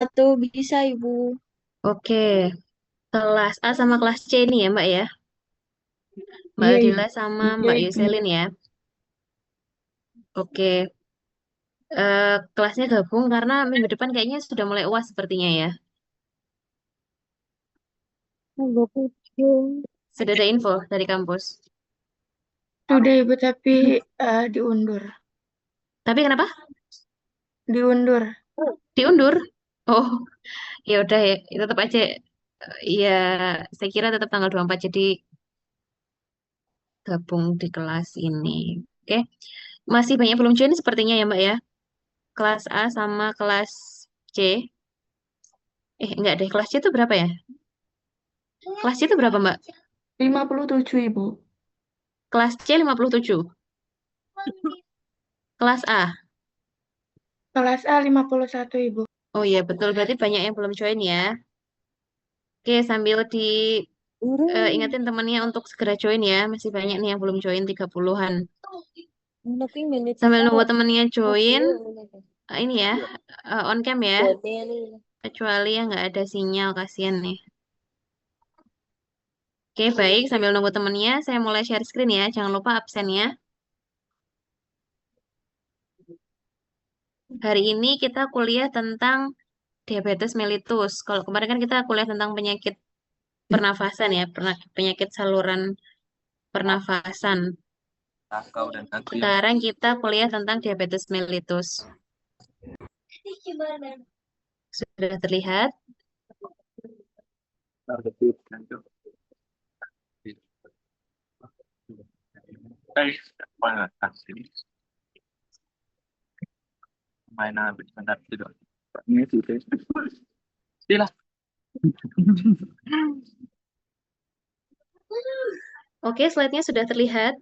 satu bisa, Ibu. Oke, kelas A sama kelas C ini ya Mbak ya. Mbak Iya, Aldila Ibu. sama Iya, Mbak Ibu. Yuselin ya. Oke, kelasnya gabung karena minggu depan kayaknya sudah mulai UAS sepertinya ya. Tanggal 7. Sudah ada info dari kampus. Sudah, Ibu, tapi diundur. Tapi kenapa? Diundur. Diundur? Oh, ya udah ya, tetap aja. Ya, saya kira tetap tanggal 24 jadi gabung di kelas ini. Oke, masih banyak belum join sepertinya ya Mbak ya. Kelas A sama kelas C. Enggak deh, kelas C itu berapa ya? Kelas C itu berapa Mbak? 57, Ibu. Kelas C 57. Kelas A. Kelas A 51, Ibu. Oh iya betul, berarti banyak yang belum join ya. Oke, sambil ingetin temannya untuk segera join ya. Masih banyak nih yang belum join 30-an. Sambil nunggu temennya join, ini ya, on cam ya. Kecuali yang nggak ada sinyal, kasihan nih. Oke, baik. Sambil nunggu temennya, saya mulai share screen ya. Jangan lupa absennya. Hari ini kita kuliah tentang diabetes mellitus. Kalau kemarin kan kita kuliah tentang penyakit pernafasan ya, penyakit saluran pernafasan. Sekarang kita kuliah tentang diabetes mellitus. Sudah terlihat? Oke, slide-nya sudah terlihat.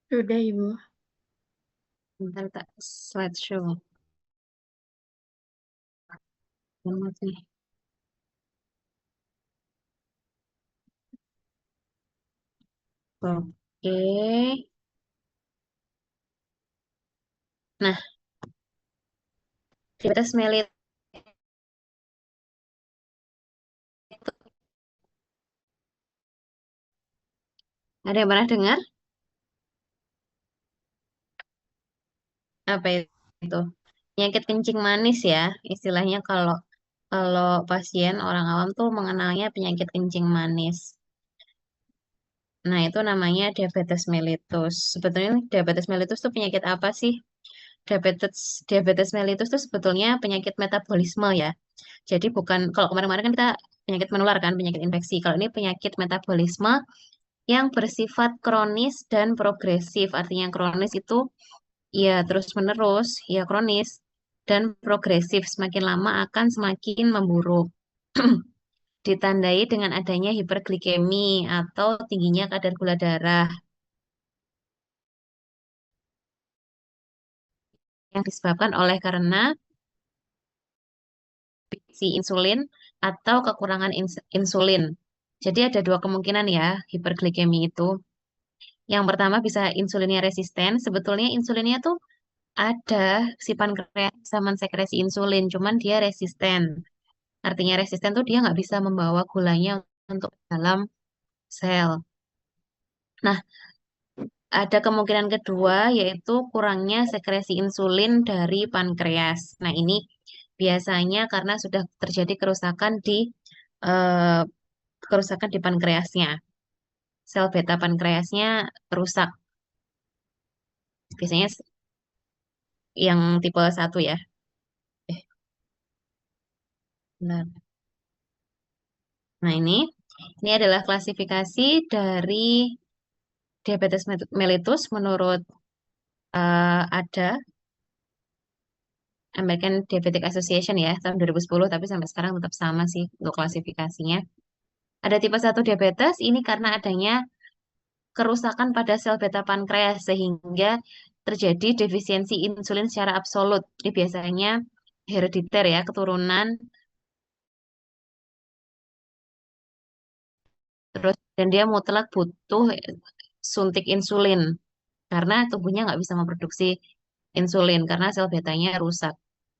Sudah, Ibu. Bentar, tak slideshow. Banget nih. Oke. Nah, diabetes mellitus. Ada yang pernah dengar? Apa itu? Penyakit kencing manis ya. Istilahnya kalau kalau pasien orang awam tuh mengenalnya penyakit kencing manis. Nah, itu namanya diabetes mellitus. Sebetulnya diabetes mellitus itu penyakit apa sih? Diabetes diabetes mellitus itu sebetulnya penyakit metabolisme ya. Jadi bukan kalau kemarin-kemarin kan kita penyakit menular kan, penyakit infeksi. Kalau ini penyakit metabolisme yang bersifat kronis dan progresif. Artinya kronis itu ya terus-menerus, ya kronis dan progresif. Semakin lama akan semakin memburuk. Ditandai dengan adanya hiperglikemi atau tingginya kadar gula darah yang disebabkan oleh karena si insulin atau kekurangan insulin. Jadi ada dua kemungkinan ya hiperglikemi itu. Yang pertama bisa insulinnya resisten. Sebetulnya insulinnya tuh ada si pankreas bisa mensekresi insulin, cuman dia resisten. Artinya resisten tuh dia nggak bisa membawa gulanya untuk dalam sel. Nah, ada kemungkinan kedua yaitu kurangnya sekresi insulin dari pankreas. Nah, ini biasanya karena sudah terjadi eh, kerusakan di pankreasnya. Sel beta pankreasnya rusak. Biasanya yang tipe satu ya. Eh, benar. Nah, ini adalah klasifikasi dari diabetes mellitus menurut ada American Diabetic Association ya tahun 2010, tapi sampai sekarang tetap sama sih untuk klasifikasinya. Ada tipe satu diabetes ini karena adanya kerusakan pada sel beta pankreas sehingga terjadi defisiensi insulin secara absolut. Ini biasanya herediter ya, keturunan. Terus dan dia mutlak butuh suntik insulin karena tubuhnya nggak bisa memproduksi insulin karena sel betanya rusak,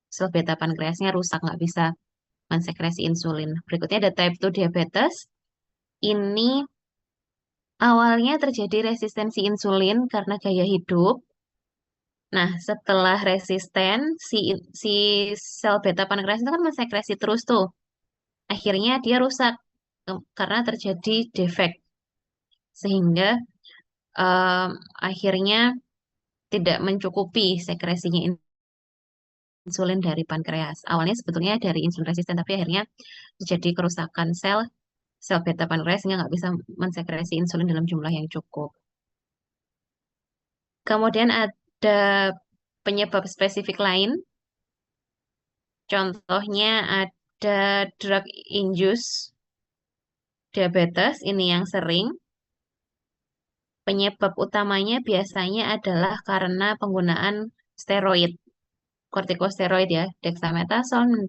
sel beta pankreasnya rusak nggak bisa. mensekresi insulin. Berikutnya ada type 2 diabetes. Ini awalnya terjadi resistensi insulin karena gaya hidup. Nah, setelah resisten, si sel beta pankreas itu kan mensekresi terus tuh. Akhirnya dia rusak karena terjadi defek. Sehingga em, akhirnya tidak mencukupi sekresinya insulin dari pankreas. Awalnya sebetulnya dari insulin resisten, tapi akhirnya terjadi kerusakan sel beta pankreas sehingga nggak bisa mensekresi insulin dalam jumlah yang cukup. Kemudian ada penyebab spesifik lain, contohnya ada drug induced diabetes, ini yang sering. Penyebab utamanya biasanya adalah karena penggunaan steroid, kortikosteroid ya, dexamethasone,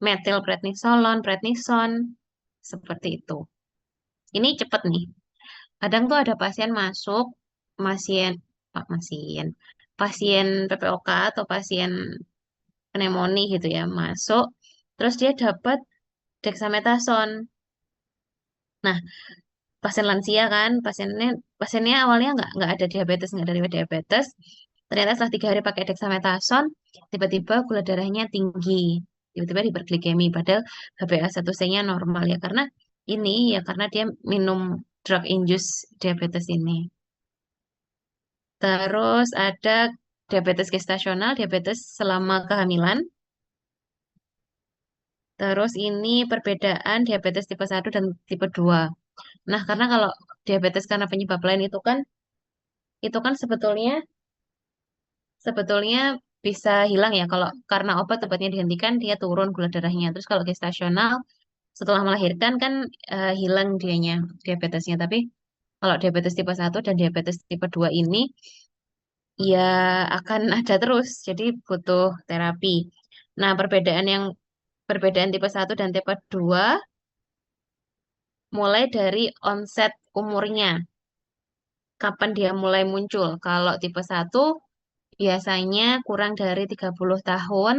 metilprednisolon, prednison, seperti itu. Ini cepet nih. Kadang tuh ada pasien masuk, pasien, pasien, pasien PPOK atau pasien pneumonia gitu ya, masuk, terus dia dapat dexamethasone. Nah, pasien lansia kan, pasiennya awalnya nggak ada diabetes, nggak ada riwayat diabetes. Ternyata setelah 3 hari pakai dexamethasone, tiba-tiba gula darahnya tinggi, tiba-tiba hiperglikemi, padahal HbA1c-nya normal ya karena dia minum drug induced diabetes ini. Terus ada diabetes gestasional, diabetes selama kehamilan. Terus ini perbedaan diabetes tipe 1 dan tipe 2. Nah, karena kalau diabetes karena penyebab lain itu kan sebetulnya sebetulnya bisa hilang ya kalau karena obat obatnya dihentikan dia turun gula darahnya. Terus kalau gestasional setelah melahirkan kan hilang dianya diabetesnya. Tapi kalau diabetes tipe 1 dan diabetes tipe 2 ini ya akan ada terus. Jadi butuh terapi. Nah, perbedaan tipe 1 dan tipe 2 mulai dari onset umurnya. Kapan dia mulai muncul? Kalau tipe 1 biasanya kurang dari 30 tahun.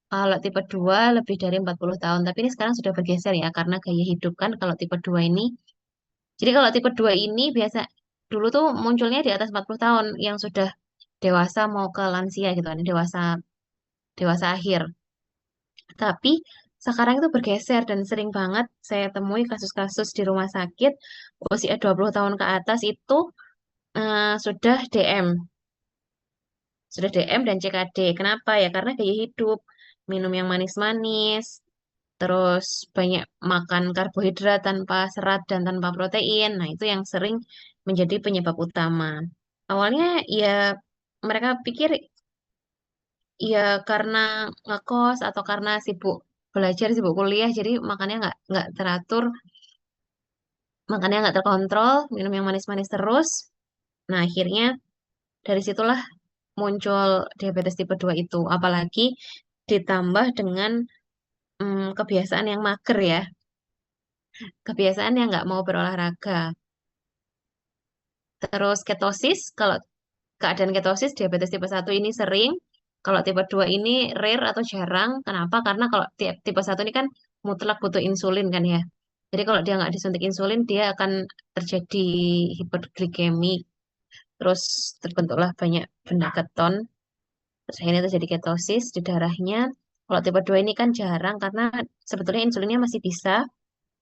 Kalau tipe 2 lebih dari 40 tahun. Tapi ini sekarang sudah bergeser ya karena gaya hidup kan kalau tipe 2 ini. Jadi kalau tipe 2 ini biasa dulu tuh munculnya di atas 40 tahun yang sudah dewasa mau ke lansia gitu kan, dewasa dewasa akhir. Tapi sekarang itu bergeser dan sering banget saya temui kasus-kasus di rumah sakit usia 20 tahun ke atas itu sudah DM. Sudah DM dan CKD. Kenapa ya? Karena gaya hidup, minum yang manis-manis, terus banyak makan karbohidrat tanpa serat dan tanpa protein. Nah, itu yang sering menjadi penyebab utama. Awalnya ya mereka pikir ya karena ngekos atau karena sibuk belajar, sibuk kuliah, jadi makannya nggak teratur, makannya nggak terkontrol, minum yang manis-manis terus. Nah, akhirnya dari situlah muncul diabetes tipe 2 itu. Apalagi ditambah dengan kebiasaan yang mager ya. Kebiasaan yang nggak mau berolahraga. Terus ketosis, kalau keadaan ketosis diabetes tipe 1 ini sering. Kalau tipe 2 ini rare atau jarang. Kenapa? Karena kalau tipe 1 ini kan mutlak butuh insulin kan ya. Jadi kalau dia nggak disuntik insulin, dia akan terjadi hiperglikemi. Terus terbentuklah banyak benda keton. Terus akhirnya terjadi ketosis di darahnya. Kalau tipe 2 ini kan jarang karena sebetulnya insulinnya masih bisa.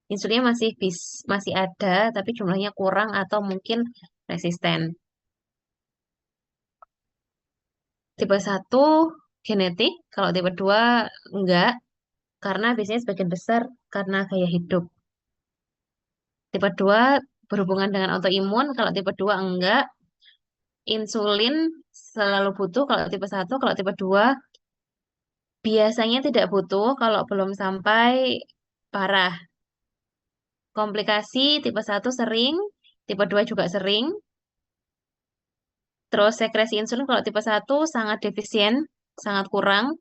Insulinnya masih ada, tapi jumlahnya kurang atau mungkin resisten. Tipe 1 genetik, kalau tipe 2 enggak, karena biasanya sebagian besar karena gaya hidup. Tipe 2 berhubungan dengan autoimun, kalau tipe 2 enggak. Insulin selalu butuh kalau tipe 1, kalau tipe 2 biasanya tidak butuh kalau belum sampai parah. Komplikasi tipe 1 sering, tipe 2 juga sering. Terus sekresi insulin kalau tipe 1 sangat defisien, sangat kurang.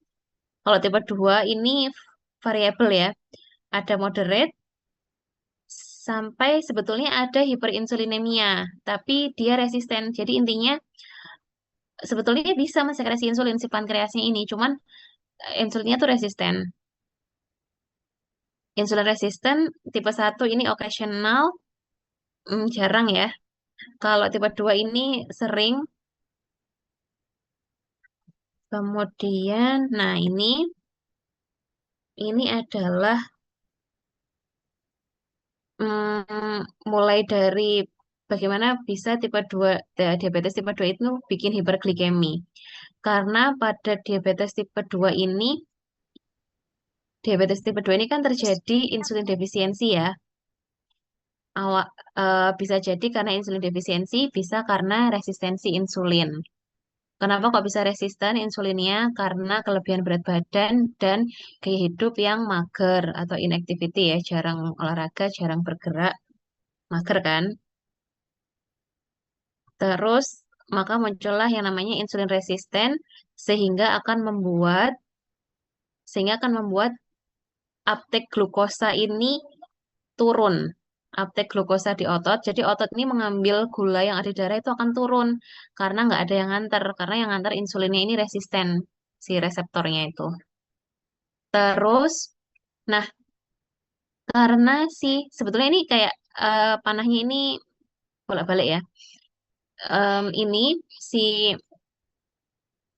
Kalau tipe 2 ini variabel ya. Ada moderate sampai sebetulnya ada hiperinsulinemia, tapi dia resisten. Jadi intinya sebetulnya bisa mensekresi insulin si pankreasnya ini, cuman insulinnya tuh resisten. Insulin resisten tipe satu ini occasional, jarang ya. Kalau tipe 2 ini sering. Kemudian, nah ini adalah mulai dari bagaimana bisa tipe 2 diabetes tipe 2 itu bikin hiperglikemi. Karena pada diabetes tipe 2 ini kan terjadi insulin defisiensi ya. Awak bisa jadi karena insulin defisiensi, bisa karena resistensi insulin. Kenapa kok bisa resisten insulinnya? Karena kelebihan berat badan dan gaya hidup yang mager atau inactivity ya, jarang olahraga, jarang bergerak, mager kan? Terus maka muncullah yang namanya insulin resisten sehingga akan membuat sehingga akan membuat uptake glukosa ini turun. Uptake glukosa di otot. Jadi otot ini mengambil gula yang ada di darah itu akan turun karena nggak ada yang nganter. Karena yang nganter insulinnya ini resisten si reseptornya itu. Terus, nah karena sih sebetulnya ini kayak panahnya ini bolak-balik ya. Ini si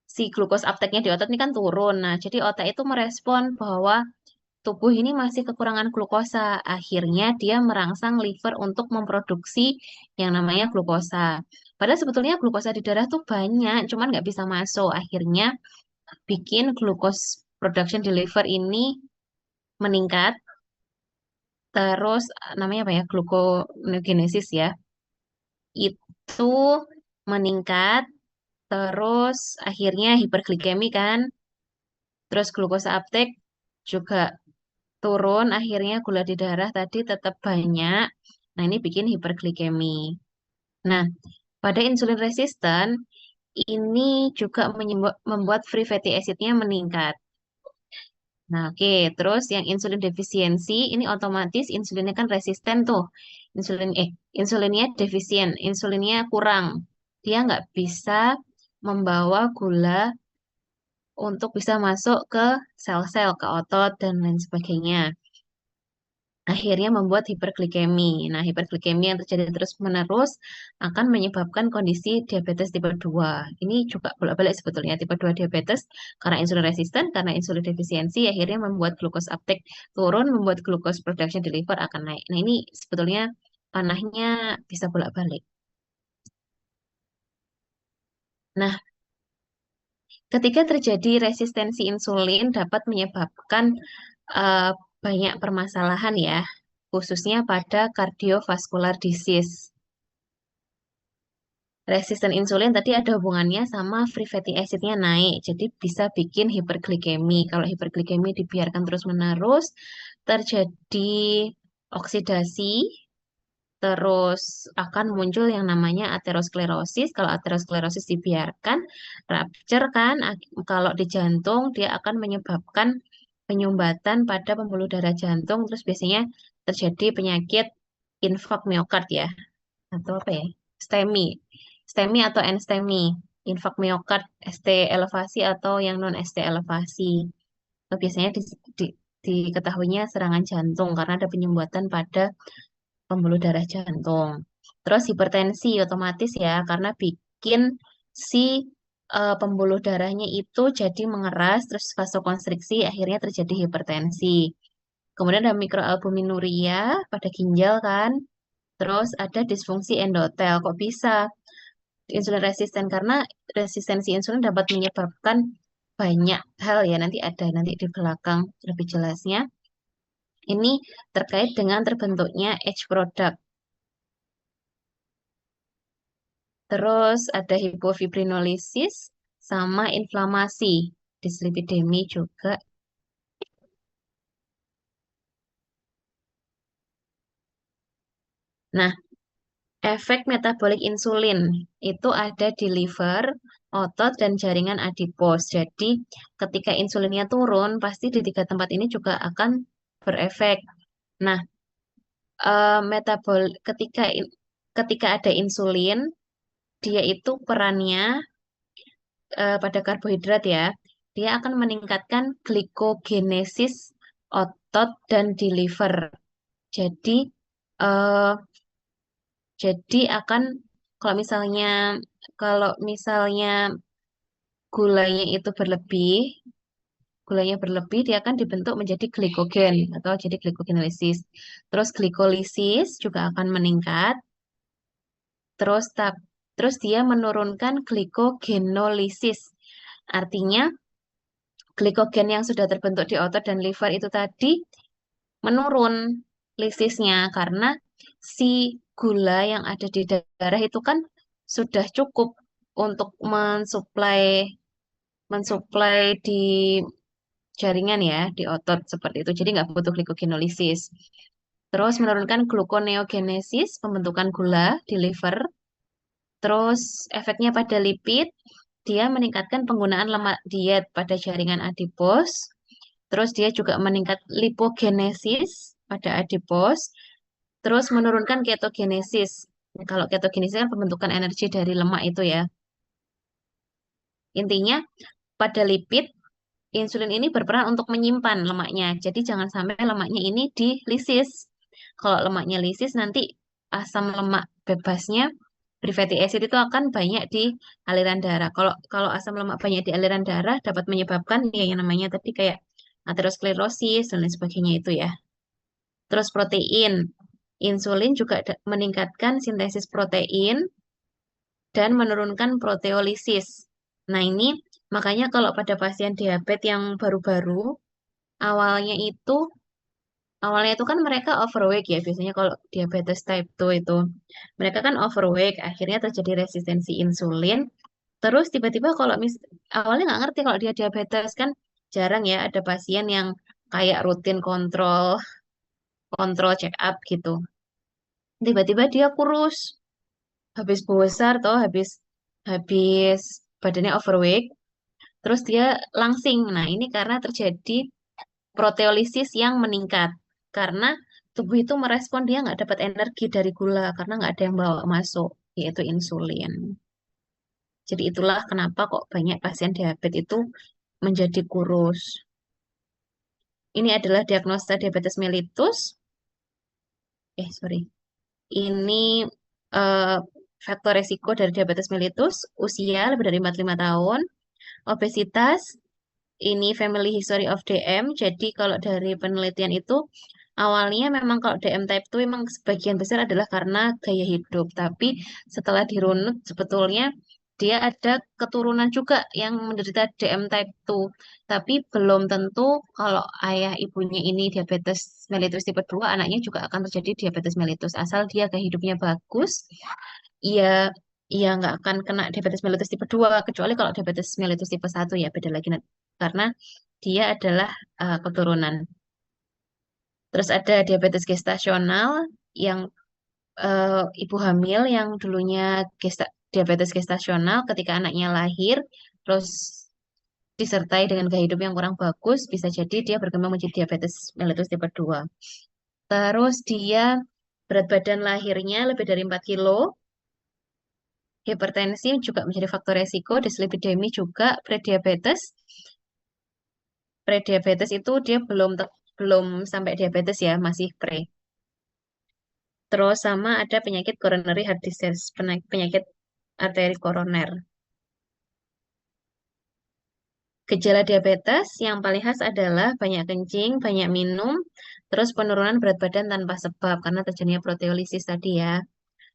si glukos uptake-nya di otot ini kan turun. Nah, jadi otak itu merespon bahwa tubuh ini masih kekurangan glukosa. Akhirnya dia merangsang liver untuk memproduksi yang namanya glukosa. Padahal sebetulnya glukosa di darah tuh banyak, cuman nggak bisa masuk. Akhirnya bikin glucose production di liver ini meningkat. Terus namanya apa ya? Gluconeogenesis ya. Itu meningkat. Terus akhirnya hiperglikemi kan. Terus glukosa uptake juga turun, akhirnya gula di darah tadi tetap banyak. Nah, ini bikin hiperglikemi. Nah, pada insulin resisten, ini juga membuat free fatty acid-nya meningkat. Nah, oke. Terus yang insulin defisiensi, ini otomatis insulinnya kan resisten tuh. Insulinnya defisien, insulinnya kurang. Dia nggak bisa membawa gula untuk bisa masuk ke sel-sel, ke otot, dan lain sebagainya. Akhirnya membuat hiperglikemi. Nah, hiperglikemi yang terjadi terus-menerus akan menyebabkan kondisi diabetes tipe 2. Ini juga bolak-balik sebetulnya tipe 2 diabetes karena insulin resisten, karena insulin defisiensi, akhirnya membuat glucose uptake turun, membuat glucose production di liver akan naik. Nah, ini sebetulnya panahnya bisa bolak-balik. Nah, ketika terjadi resistensi insulin dapat menyebabkan eh, banyak permasalahan ya, khususnya pada cardiovascular disease. Resisten insulin tadi ada hubungannya sama free fatty acid-nya naik, jadi bisa bikin hiperglikemi. Kalau hiperglikemi dibiarkan terus-menerus, terjadi oksidasi, terus akan muncul yang namanya aterosklerosis. Kalau aterosklerosis dibiarkan, rupture kan, kalau di jantung dia akan menyebabkan penyumbatan pada pembuluh darah jantung, terus biasanya terjadi penyakit infark miokard ya, atau apa ya? STEMI. STEMI atau NSTEMI. Infark miokard, ST elevasi atau yang non ST elevasi. Itu biasanya diketahuinya serangan jantung karena ada penyumbatan pada pembuluh darah jantung. Terus hipertensi otomatis ya karena bikin si pembuluh darahnya itu jadi mengeras terus vasokonstriksi akhirnya terjadi hipertensi. Kemudian ada mikroalbuminuria pada ginjal kan. Terus ada disfungsi endotel. Kok bisa insulin resisten? Karena resistensi insulin dapat menyebabkan banyak hal ya. Nanti di belakang lebih jelasnya. Ini terkait dengan terbentuknya H product. Terus ada hipofibrinolisis sama inflamasi, dislipidemi juga. Nah, efek metabolik insulin itu ada di liver, otot, dan jaringan adipos. Jadi, ketika insulinnya turun, pasti di tiga tempat ini juga akan berefek. Nah, metabol ketika ada insulin, dia itu perannya pada karbohidrat ya, dia akan meningkatkan glikogenesis otot dan di liver. Jadi eh akan kalau misalnya gulanya itu berlebih, gulanya berlebih dia akan dibentuk menjadi glikogen atau jadi glikogenolisis. Terus glikolisis juga akan meningkat. Terus terus dia menurunkan glikogenolisis. Artinya glikogen yang sudah terbentuk di otot dan liver itu tadi menurun lisisnya karena si gula yang ada di darah itu kan sudah cukup untuk mensuplai mensuplai di jaringan ya di otot seperti itu. Jadi nggak butuh glikogenolisis. Terus menurunkan gluconeogenesis, pembentukan gula di liver. Terus efeknya pada lipid, dia meningkatkan penggunaan lemak diet pada jaringan adipos. Terus dia juga meningkat lipogenesis pada adipos. Terus menurunkan ketogenesis. Kalau ketogenesis kan pembentukan energi dari lemak itu ya. Intinya pada lipid, insulin ini berperan untuk menyimpan lemaknya. Jadi jangan sampai lemaknya ini dilisis. Kalau lemaknya lisis nanti asam lemak bebasnya free fatty acid itu akan banyak di aliran darah. Kalau kalau asam lemak banyak di aliran darah dapat menyebabkan ya yang namanya tadi kayak aterosklerosis dan lain sebagainya itu ya. Terus protein. Insulin juga meningkatkan sintesis protein dan menurunkan proteolisis. Nah, ini makanya kalau pada pasien diabetes yang baru-baru, awalnya itu awalnya itu kan mereka overweight ya, biasanya kalau diabetes type 2 itu. Mereka kan overweight, akhirnya terjadi resistensi insulin. Terus tiba-tiba kalau awalnya nggak ngerti kalau dia diabetes kan jarang ya ada pasien yang kayak rutin kontrol kontrol check up gitu. Tiba-tiba dia kurus, habis besar toh, habis habis badannya overweight, terus dia langsing. Nah, ini karena terjadi proteolisis yang meningkat. Karena tubuh itu merespon dia nggak dapat energi dari gula karena nggak ada yang bawa masuk, yaitu insulin. Jadi itulah kenapa kok banyak pasien diabetes itu menjadi kurus. Ini adalah diagnosa diabetes mellitus. Sorry. Ini eh, faktor resiko dari diabetes mellitus, usia lebih dari 45 tahun, obesitas, ini family history of DM. Jadi kalau dari penelitian itu awalnya memang kalau DM type 2 memang sebagian besar adalah karena gaya hidup, tapi setelah dirunut sebetulnya dia ada keturunan juga yang menderita DM type 2. Tapi belum tentu kalau ayah ibunya ini diabetes mellitus tipe 2, anaknya juga akan terjadi diabetes mellitus asal dia gaya hidupnya bagus. Iya, iya nggak akan kena diabetes mellitus tipe 2 kecuali kalau diabetes mellitus tipe 1 ya beda lagi karena dia adalah keturunan. Terus ada diabetes gestasional yang ibu hamil yang dulunya diabetes gestasional ketika anaknya lahir, terus disertai dengan gaya hidup yang kurang bagus, bisa jadi dia berkembang menjadi diabetes mellitus tipe 2. Terus dia berat badan lahirnya lebih dari 4 kilo, hipertensi juga menjadi faktor resiko, dislipidemi juga, prediabetes. Prediabetes itu dia belum sampai diabetes ya, masih pre. Terus sama ada penyakit coronary heart disease, penyakit arteri koroner. Gejala diabetes yang paling khas adalah banyak kencing, banyak minum, terus penurunan berat badan tanpa sebab karena terjadinya proteolisis tadi ya.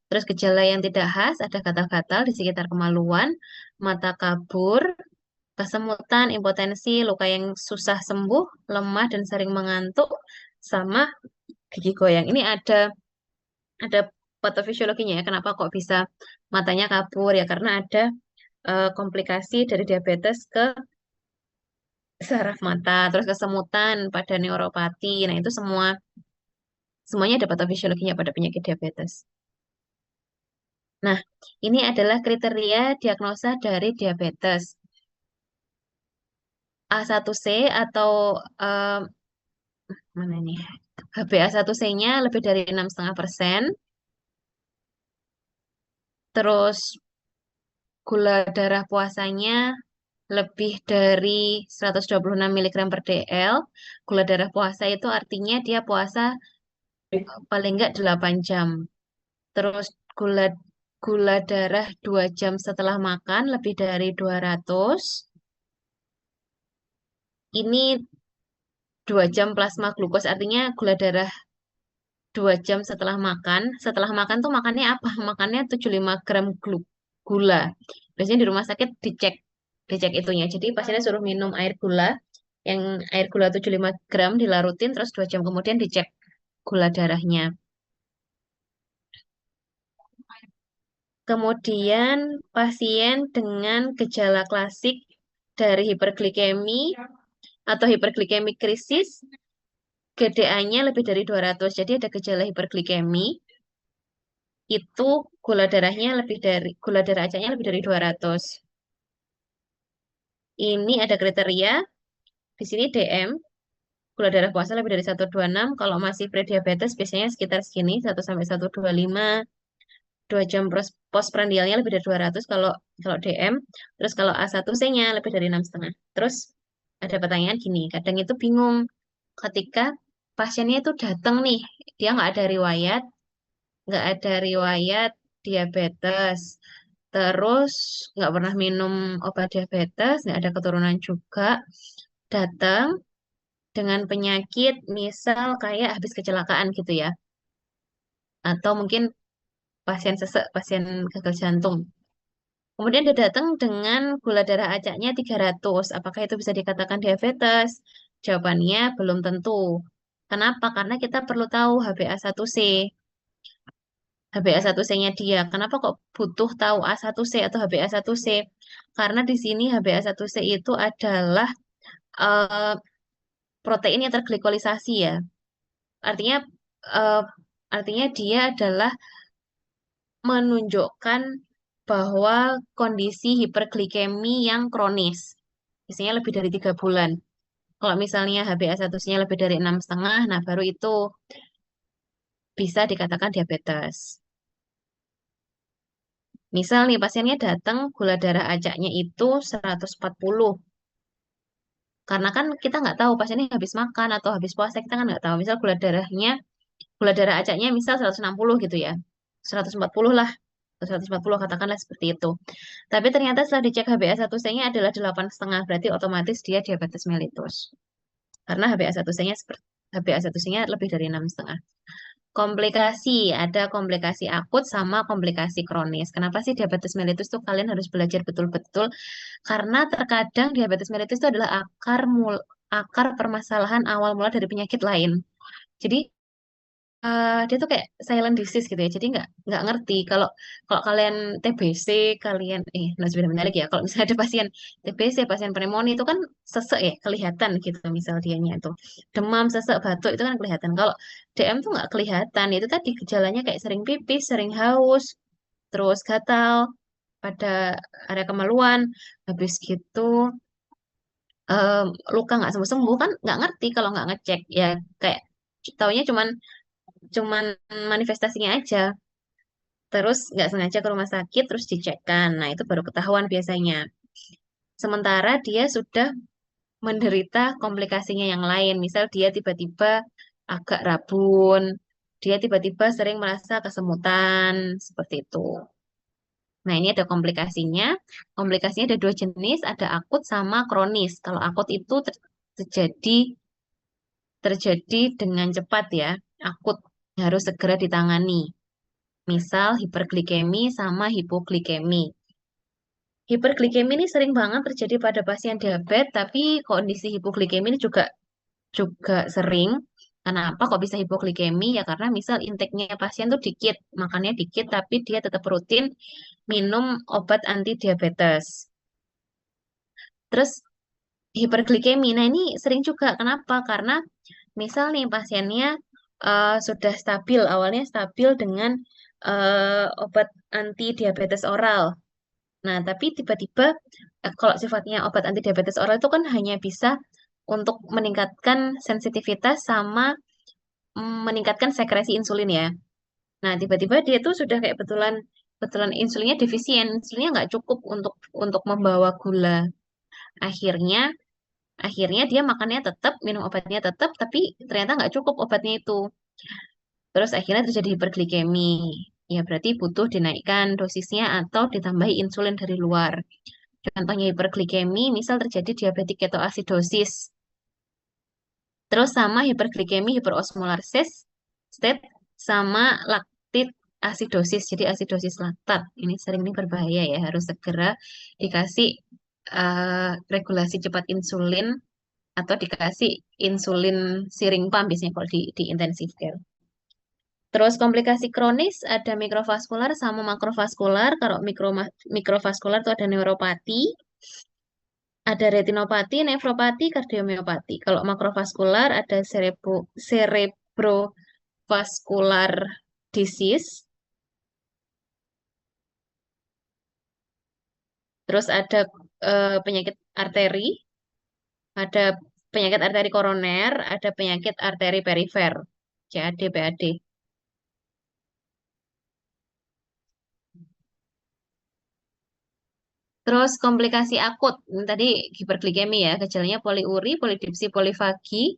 Terus gejala yang tidak khas ada gatal-gatal di sekitar kemaluan, mata kabur, kesemutan, impotensi, luka yang susah sembuh, lemah dan sering mengantuk, sama gigi goyang. Ini ada patofisiologinya ya, kenapa kok bisa matanya kabur ya karena ada komplikasi dari diabetes ke saraf mata, terus kesemutan pada neuropati. Nah, itu semuanya ada patofisiologinya pada penyakit diabetes. Nah, ini adalah kriteria diagnosa dari diabetes. A1C atau mana ini? HbA1c-nya lebih dari 6,5%. Terus gula darah puasanya lebih dari 126 miligram per dl, gula darah puasa itu artinya dia puasa paling enggak 8 jam. Terus gula gula darah 2 jam setelah makan lebih dari 200. Ini 2 jam plasma glukos artinya gula darah 2 jam setelah makan. Setelah makan tuh makannya apa? Makannya 75 gram gula. Biasanya di rumah sakit dicek itunya. Jadi pasiennya suruh minum air gula, yang air gula 75 gram dilarutin, terus 2 jam kemudian dicek gula darahnya. Kemudian pasien dengan gejala klasik dari hiperglikemi atau hiperglikemi krisis, GDA-nya lebih dari 200. Jadi ada gejala hiperglikemi, itu gula darah acaknya lebih dari 200. Ini ada kriteria, di sini DM, gula darah puasa lebih dari 126. Kalau masih prediabetes biasanya sekitar segini, 1 sampai 125. 2 jam postprandialnya lebih dari 200 kalau kalau DM. Terus kalau A1C-nya lebih dari 6,5. Terus ada pertanyaan gini, kadang itu bingung ketika pasiennya itu datang nih, dia nggak ada riwayat diabetes, terus nggak pernah minum obat diabetes, nggak ada keturunan juga, datang dengan penyakit misal kayak habis kecelakaan gitu ya, atau mungkin pasien sesek, pasien gagal jantung. Kemudian dia datang dengan gula darah acaknya 300. Apakah itu bisa dikatakan diabetes? Jawabannya belum tentu. Kenapa? Karena kita perlu tahu HbA1c. HbA1c-nya dia. Kenapa kok butuh tahu A1C atau HbA1c? Karena di sini HbA1c itu adalah eh, protein yang terglikolisasi ya. Artinya eh, artinya dia adalah menunjukkan bahwa kondisi hiperglikemi yang kronis. Biasanya lebih dari 3 bulan. Kalau misalnya HbA1c-nya lebih dari 6,5, nah baru itu bisa dikatakan diabetes. Misal nih pasiennya datang gula darah acaknya itu 140. Karena kan kita nggak tahu pasiennya habis makan atau habis puasa, kita kan nggak tahu. Misal gula darah acaknya misal 160 gitu ya. 140 lah. 140 katakanlah seperti itu. Tapi ternyata setelah dicek HbA1c-nya adalah 8,5, berarti otomatis dia diabetes mellitus. Karena HbA1c-nya lebih dari 6,5. Komplikasi, ada komplikasi akut sama komplikasi kronis. Kenapa sih diabetes mellitus tuh kalian harus belajar betul-betul? Karena terkadang diabetes mellitus itu adalah akar permasalahan awal mula dari penyakit lain. Jadi dia tuh kayak silent disease gitu ya. Jadi nggak ngerti kalau kalau kalian TBC, kalian nah sebenarnya menarik ya. Kalau misalnya ada pasien TBC, pasien pneumonia itu kan sesek ya, kelihatan gitu misal dianya itu demam, sesek, batuk itu kan kelihatan. Kalau DM tuh nggak kelihatan. Itu tadi gejalanya kayak sering pipis, sering haus, terus gatal, pada area kemaluan, habis gitu em, luka nggak sembuh-sembuh kan nggak ngerti kalau nggak ngecek ya, kayak taunya cuman cuman manifestasinya aja. Terus nggak sengaja ke rumah sakit, terus dicekkan. Nah, itu baru ketahuan biasanya. Sementara dia sudah menderita komplikasinya yang lain. Misal dia tiba-tiba agak rabun, dia tiba-tiba sering merasa kesemutan, seperti itu. Nah, ini ada komplikasinya. Komplikasinya ada dua jenis, ada akut sama kronis. Kalau akut itu terjadi terjadi dengan cepat ya, akut harus segera ditangani. Misal hiperglikemi sama hipoglikemi. Hiperglikemi ini sering banget terjadi pada pasien diabetes, tapi kondisi hipoglikemi ini juga juga sering. Kenapa kok bisa hipoglikemi? Ya karena misal intake-nya pasien tuh dikit, makannya dikit, tapi dia tetap rutin minum obat anti diabetes. Terus hiperglikemi, nah ini sering juga. Kenapa? Karena misal nih pasiennya sudah stabil, awalnya stabil dengan obat anti diabetes oral. Nah, tapi tiba-tiba kalau sifatnya obat anti diabetes oral itu kan hanya bisa untuk meningkatkan sensitivitas sama meningkatkan sekresi insulin ya. Nah, tiba-tiba dia tuh sudah kayak betulan betulan insulinnya defisien, insulinnya nggak cukup untuk membawa gula. Akhirnya, akhirnya dia makannya tetap, minum obatnya tetap, tapi ternyata nggak cukup obatnya itu. Terus akhirnya terjadi hiperglikemi. Ya berarti butuh dinaikkan dosisnya atau ditambahi insulin dari luar. Contohnya hiperglikemi, misal terjadi diabetik ketoasidosis. Terus sama hiperglikemi, hiperosmolar state, sama laktit asidosis. Jadi asidosis laktat. Ini sering ini berbahaya ya. Harus segera dikasih regulasi cepat insulin atau dikasih insulin siring pump biasanya kalau di intensive care. Terus komplikasi kronis ada mikrovaskular sama makrovaskular. Kalau mikrovaskular itu ada neuropati, ada retinopati, nefropati, kardiomiopati. Kalau makrovaskular ada cerebrovascular disease. Terus ada penyakit arteri, ada penyakit arteri koroner, ada penyakit arteri perifer, CAD, PAD. Terus komplikasi akut, ini tadi hiperglikemi ya, gejalanya poliuri, polidipsi, polifagi.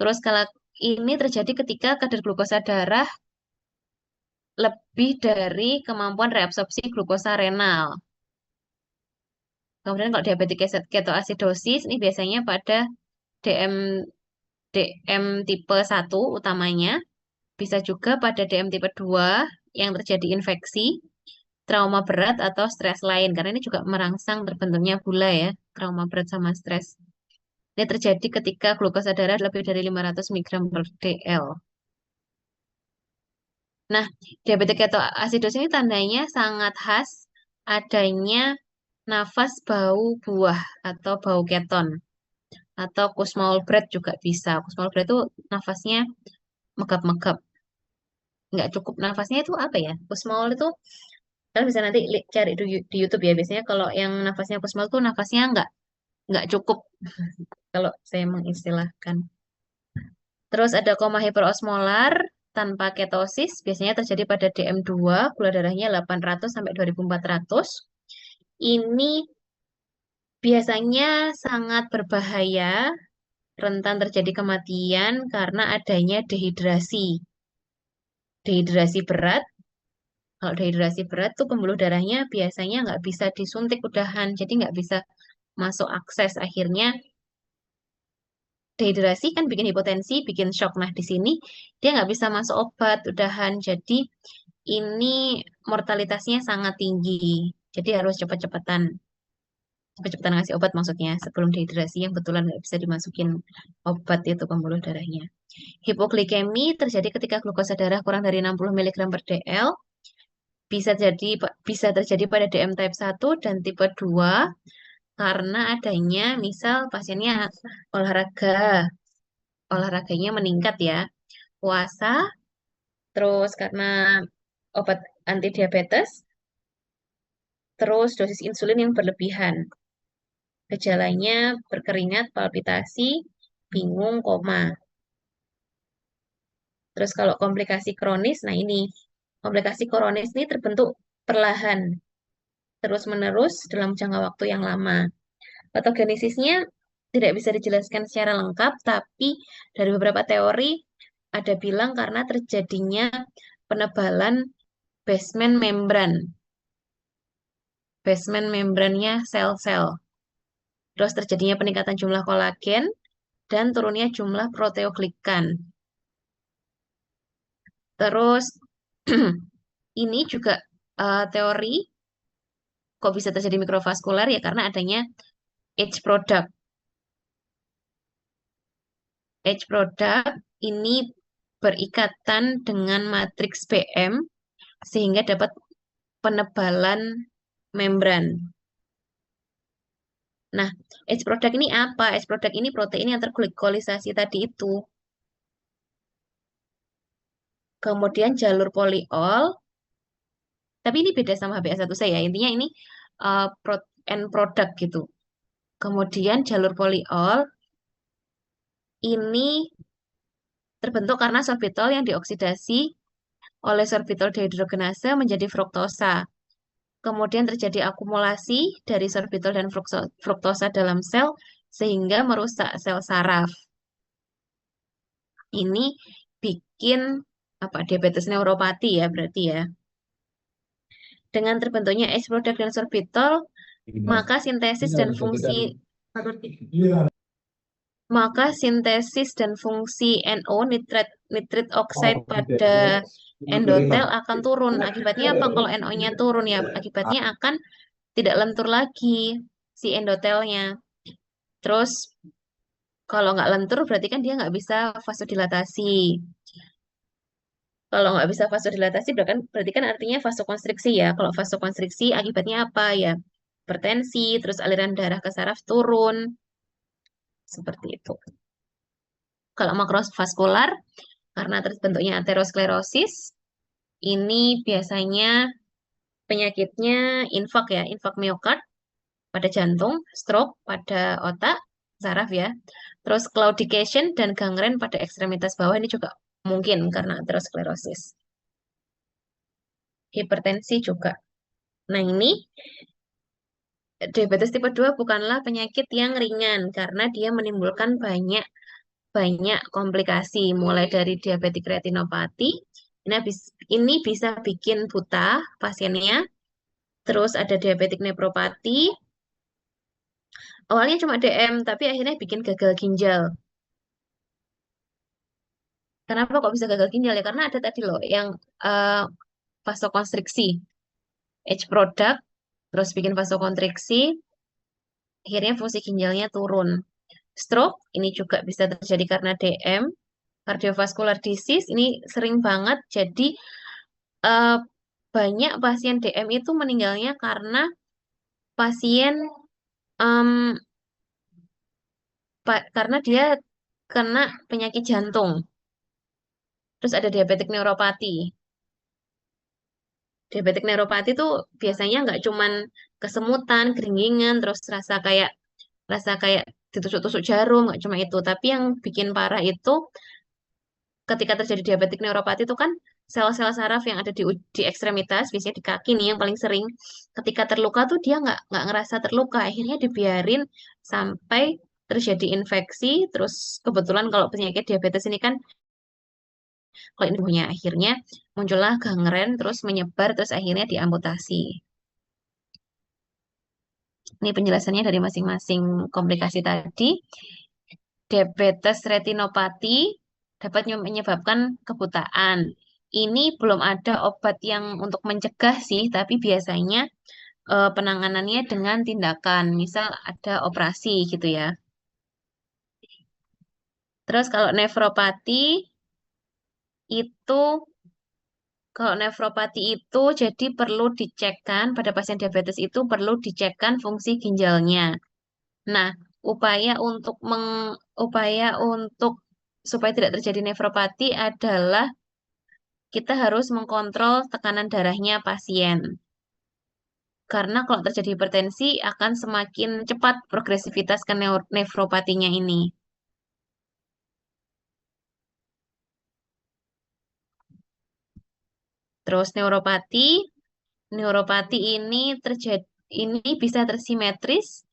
Terus kalau ini terjadi ketika kadar glukosa darah lebih dari kemampuan reabsorpsi glukosa renal. Kemudian kalau diabetik ketoasidosis ini biasanya pada DM DM tipe 1 utamanya, bisa juga pada DM tipe 2 yang terjadi infeksi, trauma berat atau stres lain karena ini juga merangsang terbentuknya gula ya, trauma berat sama stres. Ini terjadi ketika glukosa darah lebih dari 500 mg per dl. Nah, diabetes ketoasidosis ini tandanya sangat khas adanya nafas bau buah atau bau keton atau Kussmaul breath juga bisa. Kussmaul breath itu nafasnya megap-megap, nggak cukup nafasnya itu apa ya? Kussmaul itu kalian bisa nanti cari di YouTube ya. Biasanya kalau yang nafasnya Kussmaul itu nafasnya nggak cukup kalau saya mengistilahkan. Terus ada koma hiperosmolar tanpa ketosis, biasanya terjadi pada DM2, gula darahnya 800 sampai 2400. Ini biasanya sangat berbahaya, rentan terjadi kematian karena adanya dehidrasi. Dehidrasi berat, kalau dehidrasi berat tuh pembuluh darahnya biasanya nggak bisa disuntik udahan, jadi nggak bisa masuk akses. Akhirnya dehidrasi kan bikin hipotensi, bikin shock. Nah, di sini dia nggak bisa masuk obat, udahan. Jadi ini mortalitasnya sangat tinggi. Jadi harus cepet-cepetan ngasih obat maksudnya sebelum dehidrasi yang betulan nggak bisa dimasukin obat itu pembuluh darahnya. Hipoglikemi terjadi ketika glukosa darah kurang dari 60 mg per dl. Bisa terjadi pada DM type 1 dan tipe 2 karena adanya misal pasiennya olahraga, olahraganya meningkat ya, puasa, terus karena obat anti diabetes, terus dosis insulin yang berlebihan. Gejalanya berkeringat, palpitasi, bingung, koma. Terus kalau komplikasi kronis, nah ini komplikasi kronis ini terbentuk perlahan, terus-menerus dalam jangka waktu yang lama. Patogenesisnya tidak bisa dijelaskan secara lengkap, tapi dari beberapa teori ada bilang karena terjadinya penebalan basement membran, basement membrannya sel-sel. Terus terjadinya peningkatan jumlah kolagen dan turunnya jumlah proteoglikan. Terus ini juga teori kok bisa terjadi mikrovaskular ya karena adanya H product. H product ini berikatan dengan matriks BM sehingga dapat penebalan membran. Nah, H product ini apa? H product ini protein yang terglikolisasi tadi itu. Kemudian jalur poliol, tapi ini beda sama HbA1c ya. Intinya ini end product gitu. Kemudian jalur poliol ini terbentuk karena sorbitol yang dioksidasi oleh sorbitol dehidrogenase menjadi fruktosa. kemudian terjadi akumulasi dari sorbitol dan fruktosa dalam sel sehingga merusak sel saraf. Ini bikin apa diabetes neuropati ya berarti ya. Dengan terbentuknya H product dan sorbitol, maka sintesis dan fungsi maka sintesis dan fungsi NO nitrit oxide pada endotel akan turun. Akibatnya apa kalau NO-nya turun ya? Akibatnya akan tidak lentur lagi si endotelnya. Terus kalau nggak lentur berarti kan dia nggak bisa vasodilatasi. Kalau nggak bisa vasodilatasi berarti kan artinya vasokonstriksi ya. Kalau vasokonstriksi akibatnya apa ya? Hipertensi, terus aliran darah ke saraf turun, seperti itu. Kalau makrovaskular, karena terbentuknya aterosklerosis, ini biasanya penyakitnya infak ya, infak miokard pada jantung, stroke pada otak, saraf ya. Terus claudication dan gangren pada ekstremitas bawah ini juga mungkin karena aterosklerosis. Hipertensi juga. Nah ini diabetes tipe 2 bukanlah penyakit yang ringan karena dia menimbulkan banyak banyak komplikasi mulai dari diabetik retinopati. Ini bisa bikin buta pasiennya. Terus ada diabetik nefropati. Awalnya cuma DM, tapi akhirnya bikin gagal ginjal. Kenapa kok bisa gagal ginjal ya? Karena ada tadi loh yang eh, vasokonstriksi, H product, terus bikin vasokonstriksi, akhirnya fungsi ginjalnya turun. Stroke ini juga bisa terjadi karena DM, cardiovascular disease ini sering banget. Jadi eh, banyak pasien DM itu meninggalnya karena pasien em, karena dia kena penyakit jantung. Terus ada diabetik neuropati. Diabetik neuropati itu biasanya nggak cuman kesemutan, keringgingan, terus rasa kayak ditusuk-tusuk jarum, nggak cuma itu. Tapi yang bikin parah itu ketika terjadi diabetik neuropati itu kan sel-sel saraf yang ada di ekstremitas, biasanya di kaki nih yang paling sering. Ketika terluka tuh dia nggak ngerasa terluka, akhirnya dibiarin sampai terjadi infeksi. Terus kebetulan kalau penyakit diabetes ini kan kalau ini punya akhirnya muncullah gangren, terus menyebar, terus akhirnya diamputasi. Ini penjelasannya dari masing-masing komplikasi tadi. Diabetes retinopati dapat menyebabkan kebutaan. Ini belum ada obat yang untuk mencegah sih, tapi biasanya penanganannya dengan tindakan, misal ada operasi gitu ya. Terus itu kalau nefropati itu jadi perlu dicekkan pada pasien diabetes itu perlu dicekkan fungsi ginjalnya. Nah, upaya untuk upaya untuk supaya tidak terjadi nefropati adalah kita harus mengkontrol tekanan darahnya pasien. Karena kalau terjadi hipertensi akan semakin cepat progresivitas ke nefropatinya ini. Terus neuropati ini bisa tersimetris,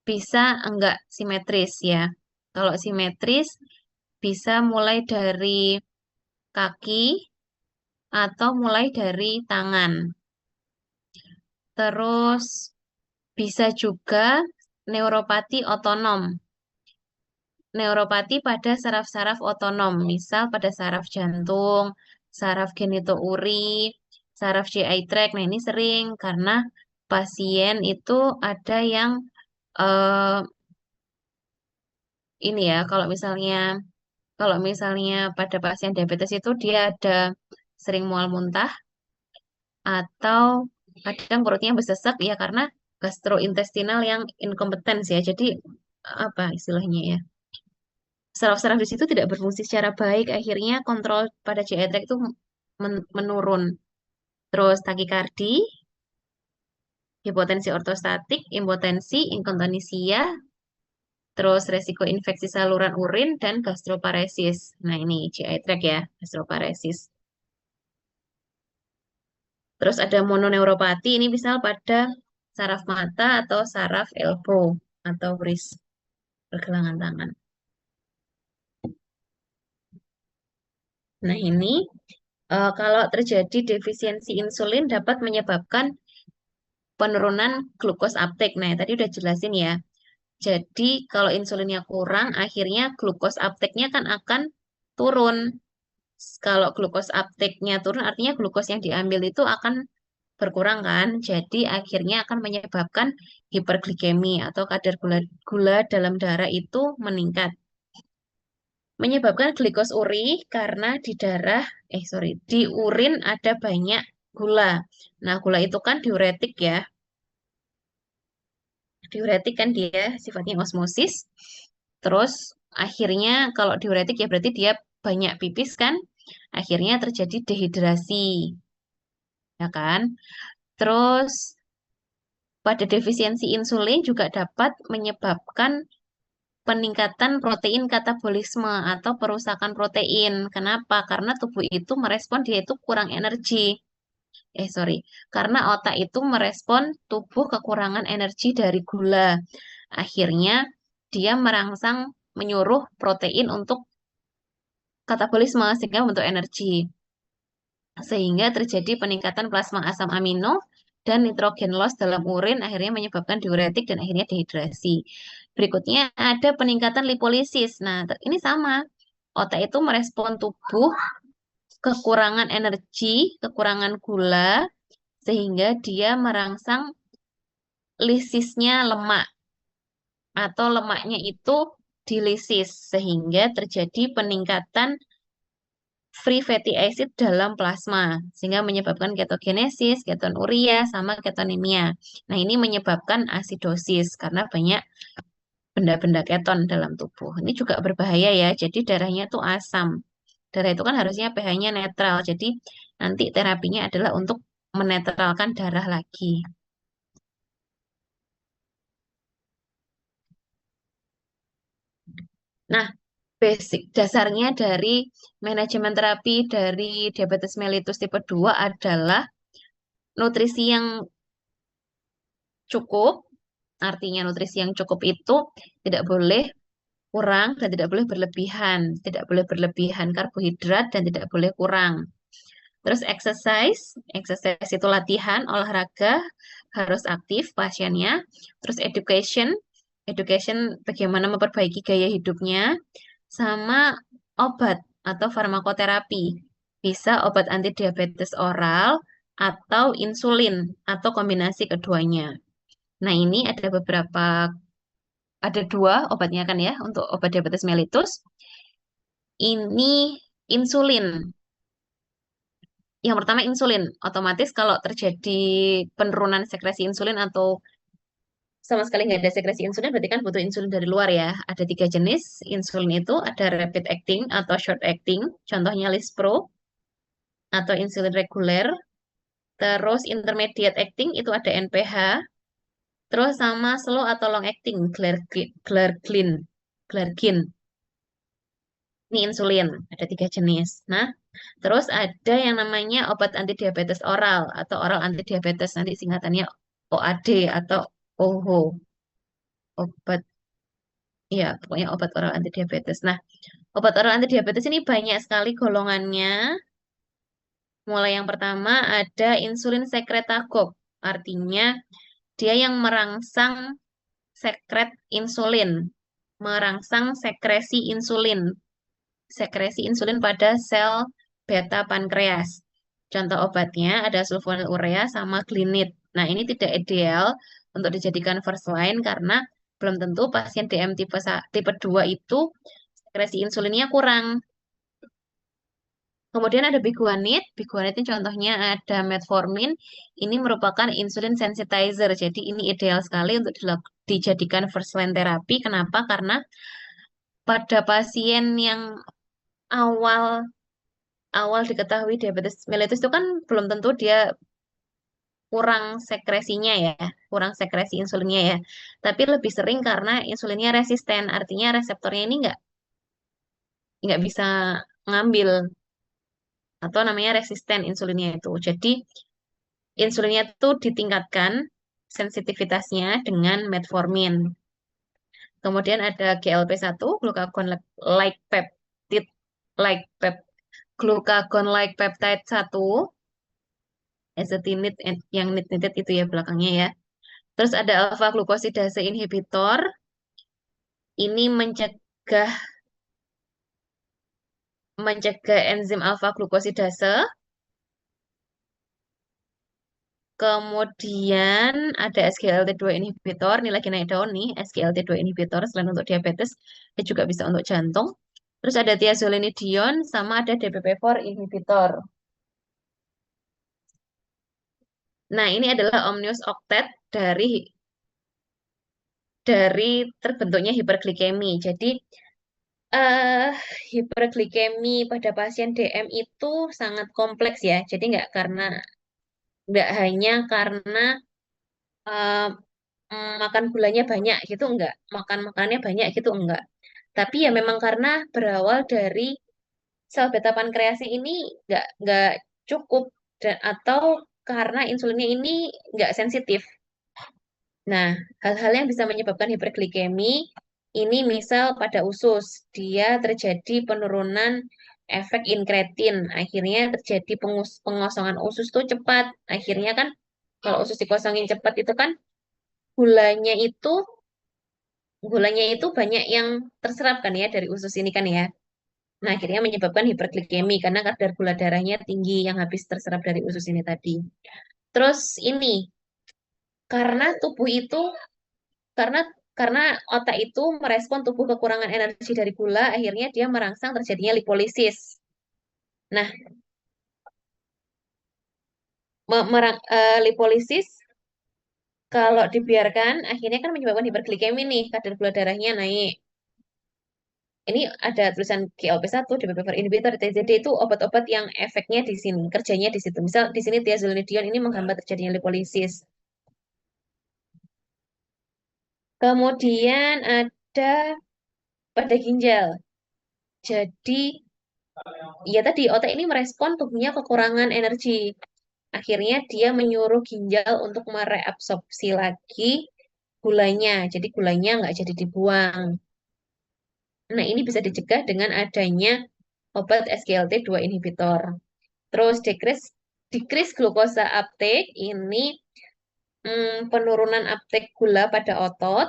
bisa enggak simetris ya. Kalau simetris bisa mulai dari kaki atau mulai dari tangan. Terus bisa juga neuropati otonom. Neuropati pada saraf-saraf otonom, misal pada saraf jantung, saraf genitouri, saraf GI tract. Nah, ini sering karena pasien itu ada yang eh, ini ya, kalau misalnya pada pasien diabetes itu dia ada sering mual muntah atau kadang perutnya bersesek ya karena gastrointestinal yang incompetence ya. Jadi apa istilahnya ya? Saraf-saraf di situ tidak berfungsi secara baik, akhirnya kontrol pada GI tract itu menurun. Terus takikardi, hipotensi ortostatik, impotensi, inkontinensia, terus resiko infeksi saluran urin dan gastroparesis. Nah, ini GI tract ya, gastroparesis. Terus ada mononeuropati, ini misal pada saraf mata atau saraf elbow atau wrist, pergelangan tangan. Nah, ini kalau terjadi defisiensi insulin dapat menyebabkan penurunan glukos uptake. Nah, tadi udah jelasin ya. Jadi, kalau insulinnya kurang, akhirnya glukos uptake-nya kan akan turun. Kalau glukos uptake-nya turun, artinya glukos yang diambil itu akan berkurang kan. Jadi, akhirnya akan menyebabkan hiperglikemi atau kadar gula dalam darah itu meningkat. Menyebabkan glikozuri karena di darah, di urin ada banyak gula. Nah, gula itu kan diuretik ya. Diuretik kan dia sifatnya osmosis. Terus akhirnya kalau diuretik ya berarti dia banyak pipis kan. Akhirnya terjadi dehidrasi, ya kan? Terus pada defisiensi insulin juga dapat menyebabkan peningkatan protein katabolisme atau perusakan protein. Kenapa? Karena tubuh itu merespon dia itu kurang energi. Karena otak itu merespon tubuh kekurangan energi dari gula. Akhirnya dia merangsang menyuruh protein untuk katabolisme sehingga membentuk energi. Sehingga terjadi peningkatan plasma asam amino dan nitrogen loss dalam urin akhirnya menyebabkan diuretik dan akhirnya dehidrasi. Berikutnya ada peningkatan lipolisis. Nah, ini sama. Otak itu merespon tubuh kekurangan energi, kekurangan gula, sehingga dia merangsang lisisnya lemak atau lemaknya itu dilisis sehingga terjadi peningkatan free fatty acid dalam plasma sehingga menyebabkan ketogenesis, ketonuria sama ketonemia. Nah, ini menyebabkan asidosis karena banyak benda-benda keton dalam tubuh. Ini juga berbahaya ya. Jadi darahnya tuh asam. Darah itu kan harusnya pH-nya netral. Jadi nanti terapinya adalah untuk menetralkan darah lagi. Nah, basic dasarnya dari manajemen terapi dari diabetes mellitus tipe 2 adalah nutrisi yang cukup. Artinya nutrisi yang cukup itu tidak boleh kurang dan tidak boleh berlebihan. Tidak boleh berlebihan karbohidrat dan tidak boleh kurang. Terus exercise, exercise itu latihan, olahraga, harus aktif pasiennya. Terus education, education bagaimana memperbaiki gaya hidupnya. Sama obat atau farmakoterapi. Bisa obat antidiabetes oral atau insulin atau kombinasi keduanya. Nah, ini ada dua obatnya kan ya untuk obat diabetes mellitus. Ini insulin. Yang pertama insulin. Otomatis kalau terjadi penurunan sekresi insulin atau sama sekali nggak ada sekresi insulin, berarti kan butuh insulin dari luar ya. Ada tiga jenis insulin itu, ada rapid acting atau short acting, contohnya Lispro, atau insulin reguler. Terus intermediate acting itu ada NPH. Terus sama slow atau long acting, Glargin. Glargin. Ini insulin, ada tiga jenis. Nah, terus ada yang namanya obat antidiabetes oral atau oral antidiabetes, nanti singkatannya OAD atau OHO. Obat, ya, pokoknya obat oral antidiabetes. Nah, obat oral antidiabetes ini banyak sekali golongannya. Mulai yang pertama ada insulin sekretagog. Artinya dia yang merangsang sekret insulin, merangsang sekresi insulin pada sel beta pankreas. Contoh obatnya ada sulfonylurea sama glinit. Nah, ini tidak ideal untuk dijadikan first line karena belum tentu pasien DM tipe 2 itu sekresi insulinnya kurang. Kemudian ada biguanid. Biguanid ini contohnya ada metformin. Ini merupakan insulin sensitizer. Jadi ini ideal sekali untuk dijadikan first line terapi. Kenapa? Karena pada pasien yang awal awal diketahui diabetes mellitus itu kan belum tentu dia kurang sekresinya ya, kurang sekresi insulinnya ya. Tapi lebih sering karena insulinnya resisten. Artinya reseptornya ini nggak bisa ngambil atau namanya resisten insulinnya itu. Jadi insulinnya tuh ditingkatkan sensitivitasnya dengan metformin. Kemudian ada GLP-1, like peptide, like pep, glucagon like peptide 1, ezetimibe yang nit-nitit itu ya belakangnya ya. Terus ada alpha glucosidase inhibitor, ini mencegah mencegah enzim alpha glucosidase. Kemudian ada SGLT2 inhibitor, ini lagi naik daun nih, SGLT2 inhibitor selain untuk diabetes, dia juga bisa untuk jantung. Terus ada thiazolinidion sama ada DPP4 inhibitor. Nah, ini adalah omnius octet dari terbentuknya hiperglikemi. Jadi, eh hiperglikemi pada pasien DM itu sangat kompleks ya. Jadi nggak hanya karena eh, makan gulanya banyak gitu enggak, makan makanannya banyak gitu enggak. Tapi ya memang karena berawal dari sel beta pankreasnya ini nggak cukup dan atau karena insulinnya ini nggak sensitif. Nah, hal-hal yang bisa menyebabkan hiperglikemi ini misal pada usus, dia terjadi penurunan efek inkretin, akhirnya terjadi pengosongan usus tuh cepat. Akhirnya kan kalau usus dikosongin cepat itu kan gulanya itu gulanya itu banyak yang terserap kan ya dari usus ini kan ya. Nah, akhirnya menyebabkan hiperglikemi karena kadar gula darahnya tinggi yang habis terserap dari usus ini tadi. Terus ini karena tubuh itu karena karena otak itu merespon tubuh kekurangan energi dari gula, akhirnya dia merangsang terjadinya lipolisis. Nah, lipolisis kalau dibiarkan akhirnya kan menyebabkan hiperglikemi nih, kadar gula darahnya naik. Ini ada tulisan GLP-1, DPP-4 inhibitor, TZD itu obat-obat yang efeknya di sini, kerjanya di situ. Misal di sini thiazolinidion ini menghambat terjadinya lipolisis. Kemudian ada pada ginjal. Jadi ya tadi otak ini merespon tubuhnya kekurangan energi. Akhirnya dia menyuruh ginjal untuk mereabsorpsi lagi gulanya. Jadi gulanya nggak jadi dibuang. Nah, ini bisa dicegah dengan adanya obat SGLT2 inhibitor. Terus decrease glukosa uptake ini penurunan uptake gula pada otot.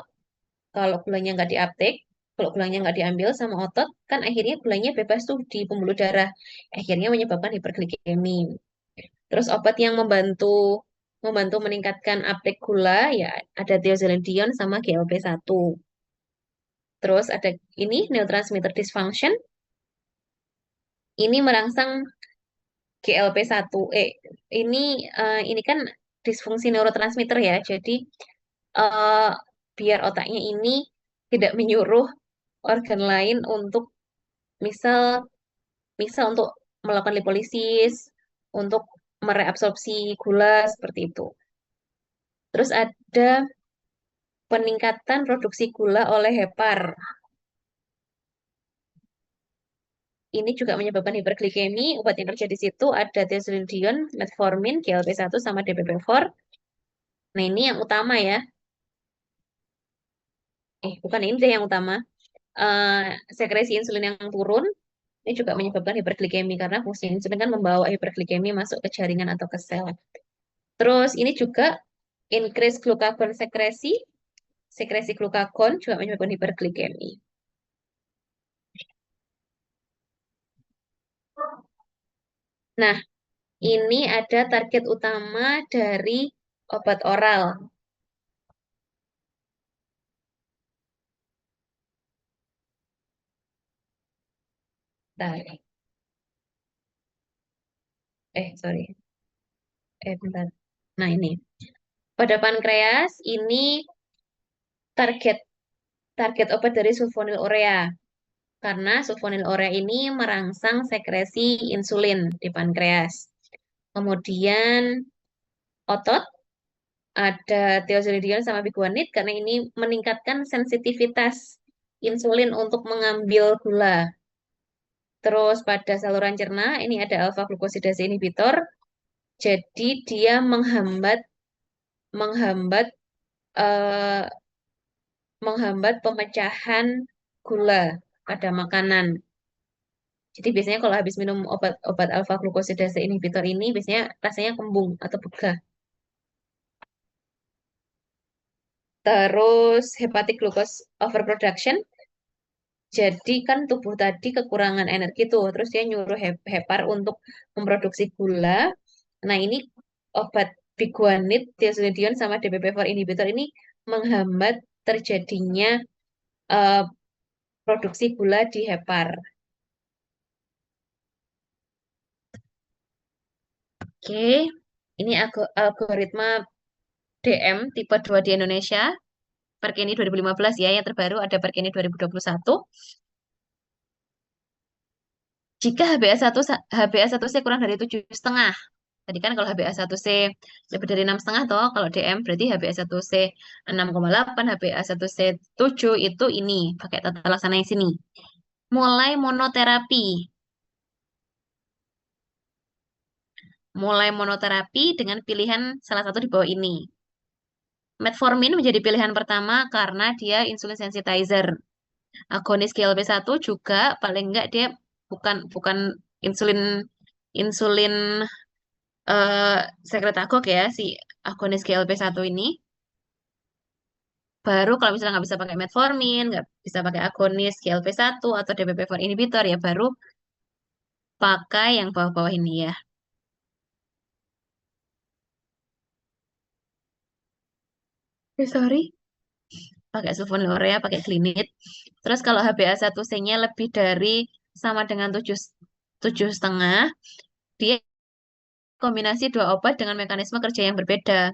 Kalau gulanya nggak diuptake, kalau gulanya nggak diambil sama otot, kan akhirnya gulanya bebas tuh di pembuluh darah. Akhirnya menyebabkan hiperglikemi. Terus obat yang membantu membantu meningkatkan uptake gula ya ada thiazolinidion sama GLP-1. Terus ada ini neurotransmitter dysfunction. Ini merangsang GLP-1. Ini kan disfungsi neurotransmitter ya. Jadi eh, biar otaknya ini tidak menyuruh organ lain untuk misal misal untuk melakukan lipolisis, untuk mereabsorpsi gula seperti itu. Terus ada peningkatan produksi gula oleh hepar. Ini juga menyebabkan hiperglikemi. Obat yang kerja di situ ada thiazolinidion, metformin, GLP-1 sama DPP-4. Nah, ini yang utama ya. Bukan ini deh yang utama. Eh, Sekresi insulin yang turun ini juga menyebabkan hiperglikemi karena fungsi insulin kan membawa hiperglikemi masuk ke jaringan atau ke sel. Terus ini juga increase glucagon sekresi glukagon juga menyebabkan hiperglikemi. Nah, ini ada target utama dari obat oral. Nah, sorry. Bentar. Nah, ini. Pada pankreas, ini target target obat dari sulfonylurea. Karena sulfonylurea ini merangsang sekresi insulin di pankreas. Kemudian otot, ada thiazolinidion sama biguanide karena ini meningkatkan sensitivitas insulin untuk mengambil gula. Terus pada saluran cerna ini ada alpha glucosidase inhibitor. Jadi dia menghambat menghambat eh, menghambat pemecahan gula pada makanan. Jadi biasanya kalau habis minum obat alfa glukosidase inhibitor ini biasanya rasanya kembung atau begah. Terus hepatic glucose overproduction. Jadi kan tubuh tadi kekurangan energi tuh, terus dia nyuruh hepar untuk memproduksi gula. Nah ini obat biguanid, thiazolidine sama DPP-4 inhibitor ini menghambat terjadinya eh, produksi gula di hepar. Oke, ini algoritma DM tipe 2 di Indonesia. Perkini 2015 ya, yang terbaru ada Perkini 2021. Jika HbA1c kurang dari 7,5. Tadi kan kalau HbA1c lebih dari 6,5 toh, kalau DM berarti HbA1c 6,8, HbA1c 7 itu ini, pakai tata laksana yang sini. Mulai monoterapi. Mulai monoterapi dengan pilihan salah satu di bawah ini. Metformin menjadi pilihan pertama karena dia insulin sensitizer. Agonis GLP-1 juga paling enggak dia bukan bukan insulin insulin eh sekretagok ya si agonis GLP-1 ini. Baru kalau misalnya nggak bisa pakai metformin, nggak bisa pakai agonis GLP-1 atau DPP-4 inhibitor ya baru pakai yang bawah-bawah ini ya. Sorry, pakai sulfonylurea, pakai Glinid. Terus kalau HbA1c-nya lebih dari sama dengan 7,5, dia kombinasi dua obat dengan mekanisme kerja yang berbeda.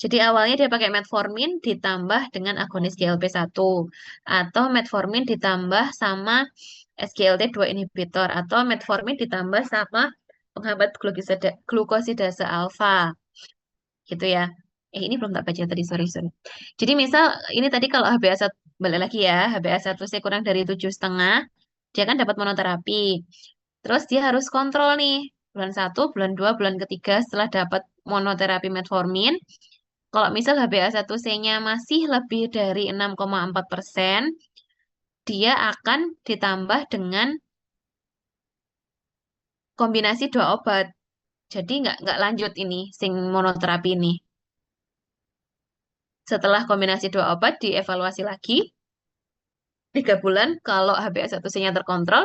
Jadi awalnya dia pakai metformin ditambah dengan agonis GLP-1 atau metformin ditambah sama SGLT2 inhibitor atau metformin ditambah sama penghambat glukosidase alfa gitu ya. Ini belum tak baca tadi, sorry, sorry. Jadi misal ini tadi kalau HbA1 balik lagi ya, HbA1c kurang dari 7,5, dia kan dapat monoterapi. Terus dia harus kontrol nih, bulan 1, bulan 2, bulan ketiga setelah dapat monoterapi metformin. Kalau misal HbA1c-nya masih lebih dari 6,4%, dia akan ditambah dengan kombinasi dua obat. Jadi nggak lanjut ini, sing monoterapi ini. Setelah kombinasi dua obat, dievaluasi lagi. 3 bulan, kalau HbA1c-nya terkontrol,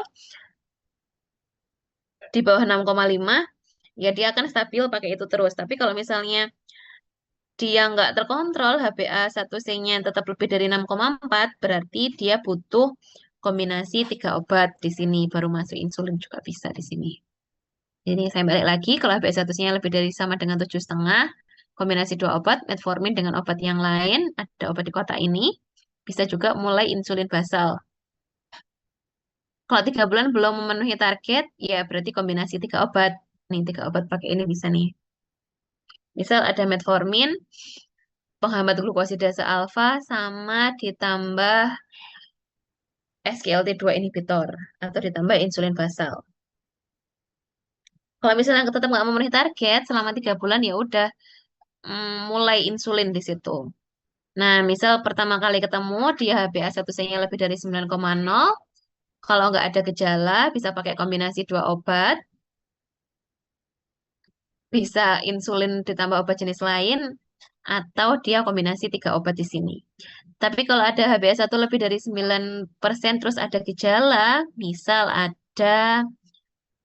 di bawah 6,5, ya dia akan stabil pakai itu terus. Tapi kalau misalnya dia nggak terkontrol, HbA1c-nya tetap lebih dari 6,4, berarti dia butuh kombinasi 3 obat di sini, baru masuk insulin juga bisa di sini. Jadi saya balik lagi, kalau HbA1c-nya lebih dari sama dengan 7,5, kombinasi dua obat, metformin dengan obat yang lain, ada obat di kotak ini, bisa juga mulai insulin basal. Kalau 3 bulan belum memenuhi target, ya berarti kombinasi 3 obat. Nih, 3 obat pakai ini bisa nih. Misal ada metformin, penghambat glukosidase alfa, sama ditambah SGLT2 inhibitor, atau ditambah insulin basal. Kalau misalnya tetap nggak memenuhi target, selama 3 bulan ya udah mulai insulin di situ. Nah, misal pertama kali ketemu dia HbA1c-nya lebih dari 9,0, kalau nggak ada gejala bisa pakai kombinasi dua obat, bisa insulin ditambah obat jenis lain, atau dia kombinasi 3 obat di sini. Tapi kalau ada HbA1 lebih dari 9% terus ada gejala, misal ada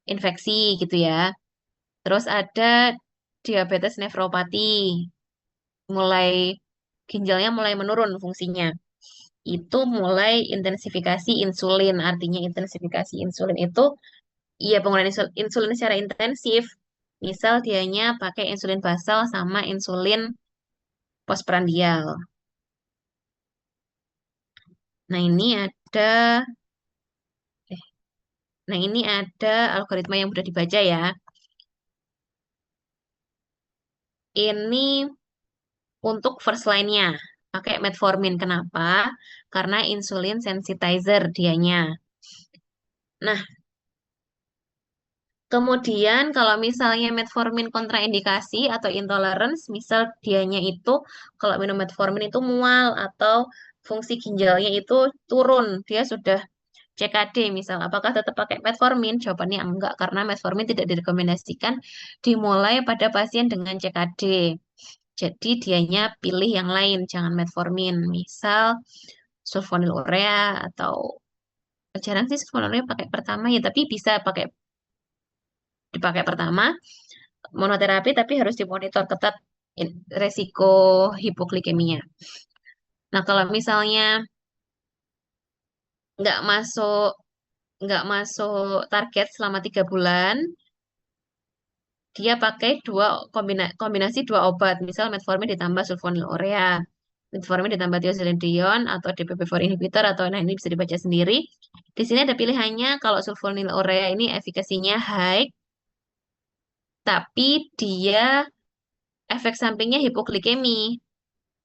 infeksi gitu ya. Terus ada diabetes nefropati, mulai ginjalnya mulai menurun fungsinya. Itu mulai intensifikasi insulin. Artinya intensifikasi insulin itu iya penggunaan insulin secara intensif. Misal dianya pakai insulin basal sama insulin postprandial. Nah, eh, ini ada algoritma yang mudah dibaca ya. Ini untuk first line-nya pakai metformin. Kenapa? Karena insulin sensitizer dianya. Nah, Kemudian kalau misalnya metformin kontraindikasi atau intolerance, misal dianya itu kalau minum metformin itu mual atau fungsi ginjalnya itu turun, dia sudah CKD misal, apakah tetap pakai metformin? Jawabannya enggak, karena metformin tidak direkomendasikan dimulai pada pasien dengan CKD. Jadi dianya pilih yang lain, jangan metformin. Misal sulfonylurea atau jarang sih sulfonylurea pakai pertama ya, tapi bisa dipakai pertama monoterapi tapi harus dimonitor ketat resiko hipoglikemia. Nah, kalau misalnya nggak masuk nggak masuk target selama 3 bulan, dia pakai kombinasi dua obat, misal metformin ditambah sulfonylurea, metformin ditambah thiazolidinedone atau DPP-4 inhibitor atau nah ini bisa dibaca sendiri. Di sini ada pilihannya kalau sulfonylurea ini efikasinya high, tapi dia efek sampingnya hipoglikemi.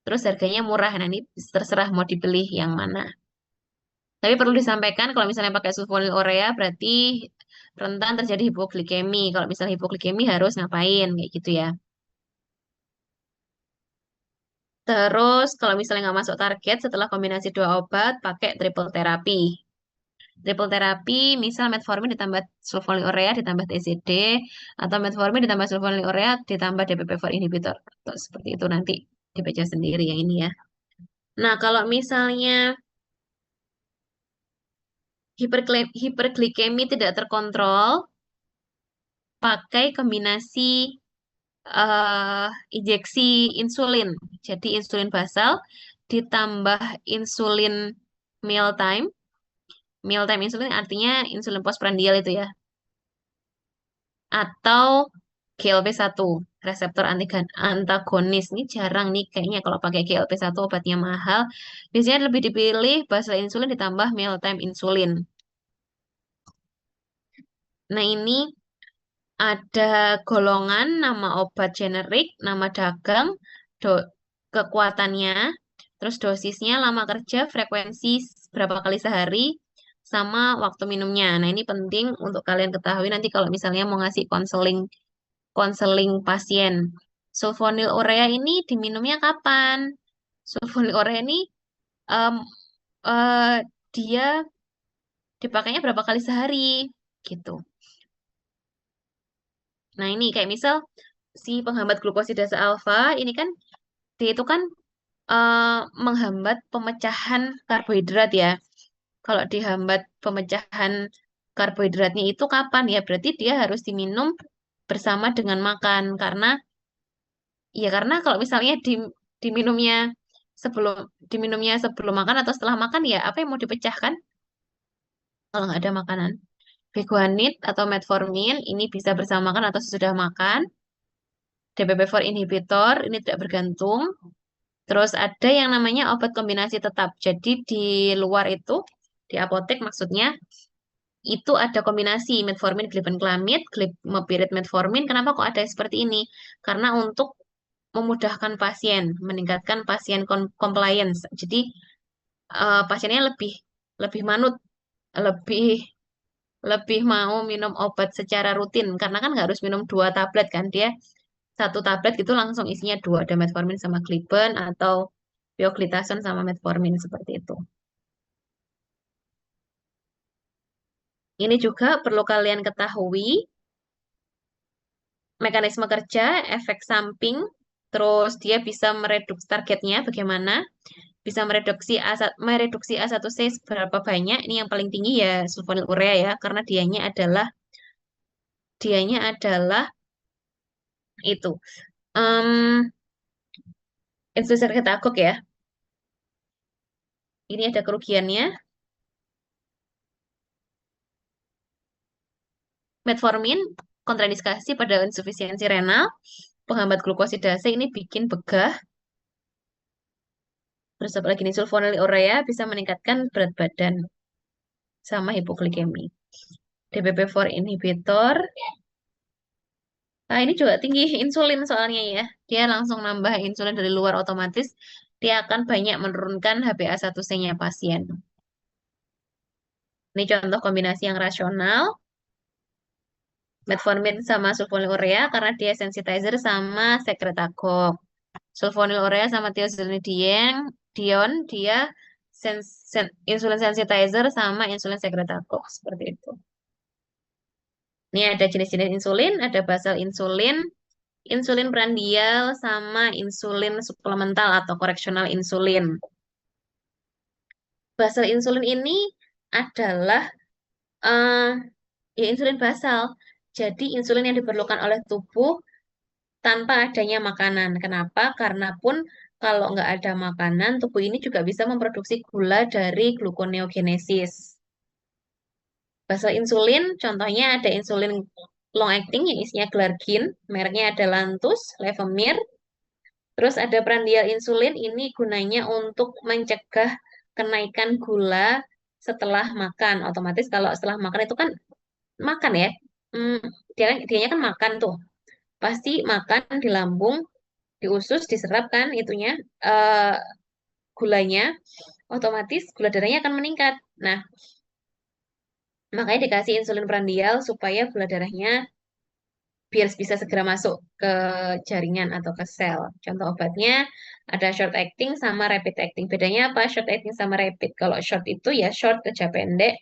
Terus harganya murah. Nah, ini terserah mau dipilih yang mana. Tapi perlu disampaikan kalau misalnya pakai sulfonylurea berarti rentan terjadi hipoglikemi. Kalau misalnya hipoglikemi harus ngapain kayak gitu ya. Terus kalau misalnya nggak masuk target setelah kombinasi dua obat pakai triple terapi. Triple terapi misal metformin ditambah sulfonylurea ditambah TZD atau metformin ditambah sulfonylurea ditambah DPP-4 inhibitor. Atau seperti itu nanti dibaca sendiri yang ini ya. Nah, kalau misalnya hiperglikemi tidak terkontrol, pakai kombinasi eh, injeksi insulin. Jadi insulin basal ditambah insulin mealtime. Mealtime insulin artinya insulin postprandial itu ya. Atau GLP-1, reseptor antagonis. Ini jarang nih kayaknya kalau pakai GLP-1 obatnya mahal. Biasanya lebih dipilih basal insulin ditambah mealtime insulin. Nah, ini ada golongan, nama obat generik, nama dagang, kekuatannya, terus dosisnya, lama kerja, frekuensi berapa kali sehari, sama waktu minumnya. Nah, ini penting untuk kalian ketahui nanti kalau misalnya mau ngasih konseling konseling pasien. Sulfonylurea ini diminumnya kapan? Sulfonylurea ini em, eh, dia dipakainya berapa kali sehari gitu. Nah, ini kayak misal si penghambat glukosidase alfa ini kan dia itu kan eh, menghambat pemecahan karbohidrat ya. Kalau dihambat pemecahan karbohidratnya itu kapan ya? Berarti dia harus diminum bersama dengan makan karena kalau misalnya diminumnya sebelum diminumnya sebelum makan atau setelah makan ya apa yang mau dipecahkan kalau nggak ada makanan? Biguanid atau metformin ini bisa bersama makan atau sesudah makan. DPP-4 inhibitor ini tidak bergantung. Terus ada yang namanya obat kombinasi tetap. Jadi di luar itu, di apotek maksudnya, itu ada kombinasi metformin, glibenclamid, glimepiride, metformin. Kenapa kok ada seperti ini? Karena untuk memudahkan pasien, meningkatkan pasien compliance. Jadi pasiennya lebih lebih manut, lebih lebih mau minum obat secara rutin. Karena kan nggak harus minum 2 tablet kan. Dia 1 tablet gitu langsung isinya dua, ada metformin sama gliben atau pioglitason sama metformin seperti itu. Ini juga perlu kalian ketahui mekanisme kerja, efek samping, terus dia bisa mereduksi targetnya bagaimana, bisa mereduksi A1C seberapa banyak. Ini yang paling tinggi ya sulfonylurea ya, karena dianya adalah itu. Em insulin ketagok ya. Ini ada kerugiannya. Metformin kontraindikasi pada insufisiensi renal, penghambat glukosidase ini bikin begah. Terus apalagi nih sulfonylurea bisa meningkatkan berat badan sama hipoglikemi. DPP-4 inhibitor. Nah, ini juga tinggi insulin soalnya ya. Dia langsung nambah insulin dari luar otomatis. Dia akan banyak menurunkan HbA1c-nya pasien. Ini contoh kombinasi yang rasional. Metformin sama sulfonylurea karena dia sensitizer sama secretagogue. Sulfonylurea sama dion dia insulin sensitizer sama insulin secretagogue seperti itu. Ini ada jenis-jenis insulin, ada basal insulin, insulin prandial sama insulin suplemental atau koreksional insulin. Basal insulin ini adalah eh, ya insulin basal. Jadi insulin yang diperlukan oleh tubuh tanpa adanya makanan. Kenapa? Karena pun kalau nggak ada makanan, tubuh ini juga bisa memproduksi gula dari gluconeogenesis. Basal insulin, contohnya ada insulin long acting yang isinya glargin, mereknya ada Lantus, Levemir. Terus ada prandial insulin, ini gunanya untuk mencegah kenaikan gula setelah makan. Otomatis kalau setelah makan itu kan makan ya, hmm, dianya kan makan tuh. Pasti makan di lambung, di usus, diserap kan itunya, eh, gulanya, otomatis gula darahnya akan meningkat. Nah, makanya dikasih insulin prandial supaya gula darahnya biar bisa segera masuk ke jaringan atau ke sel. Contoh obatnya ada short acting sama rapid acting. Bedanya apa? Short acting sama rapid. Kalau short itu ya short kerja pendek.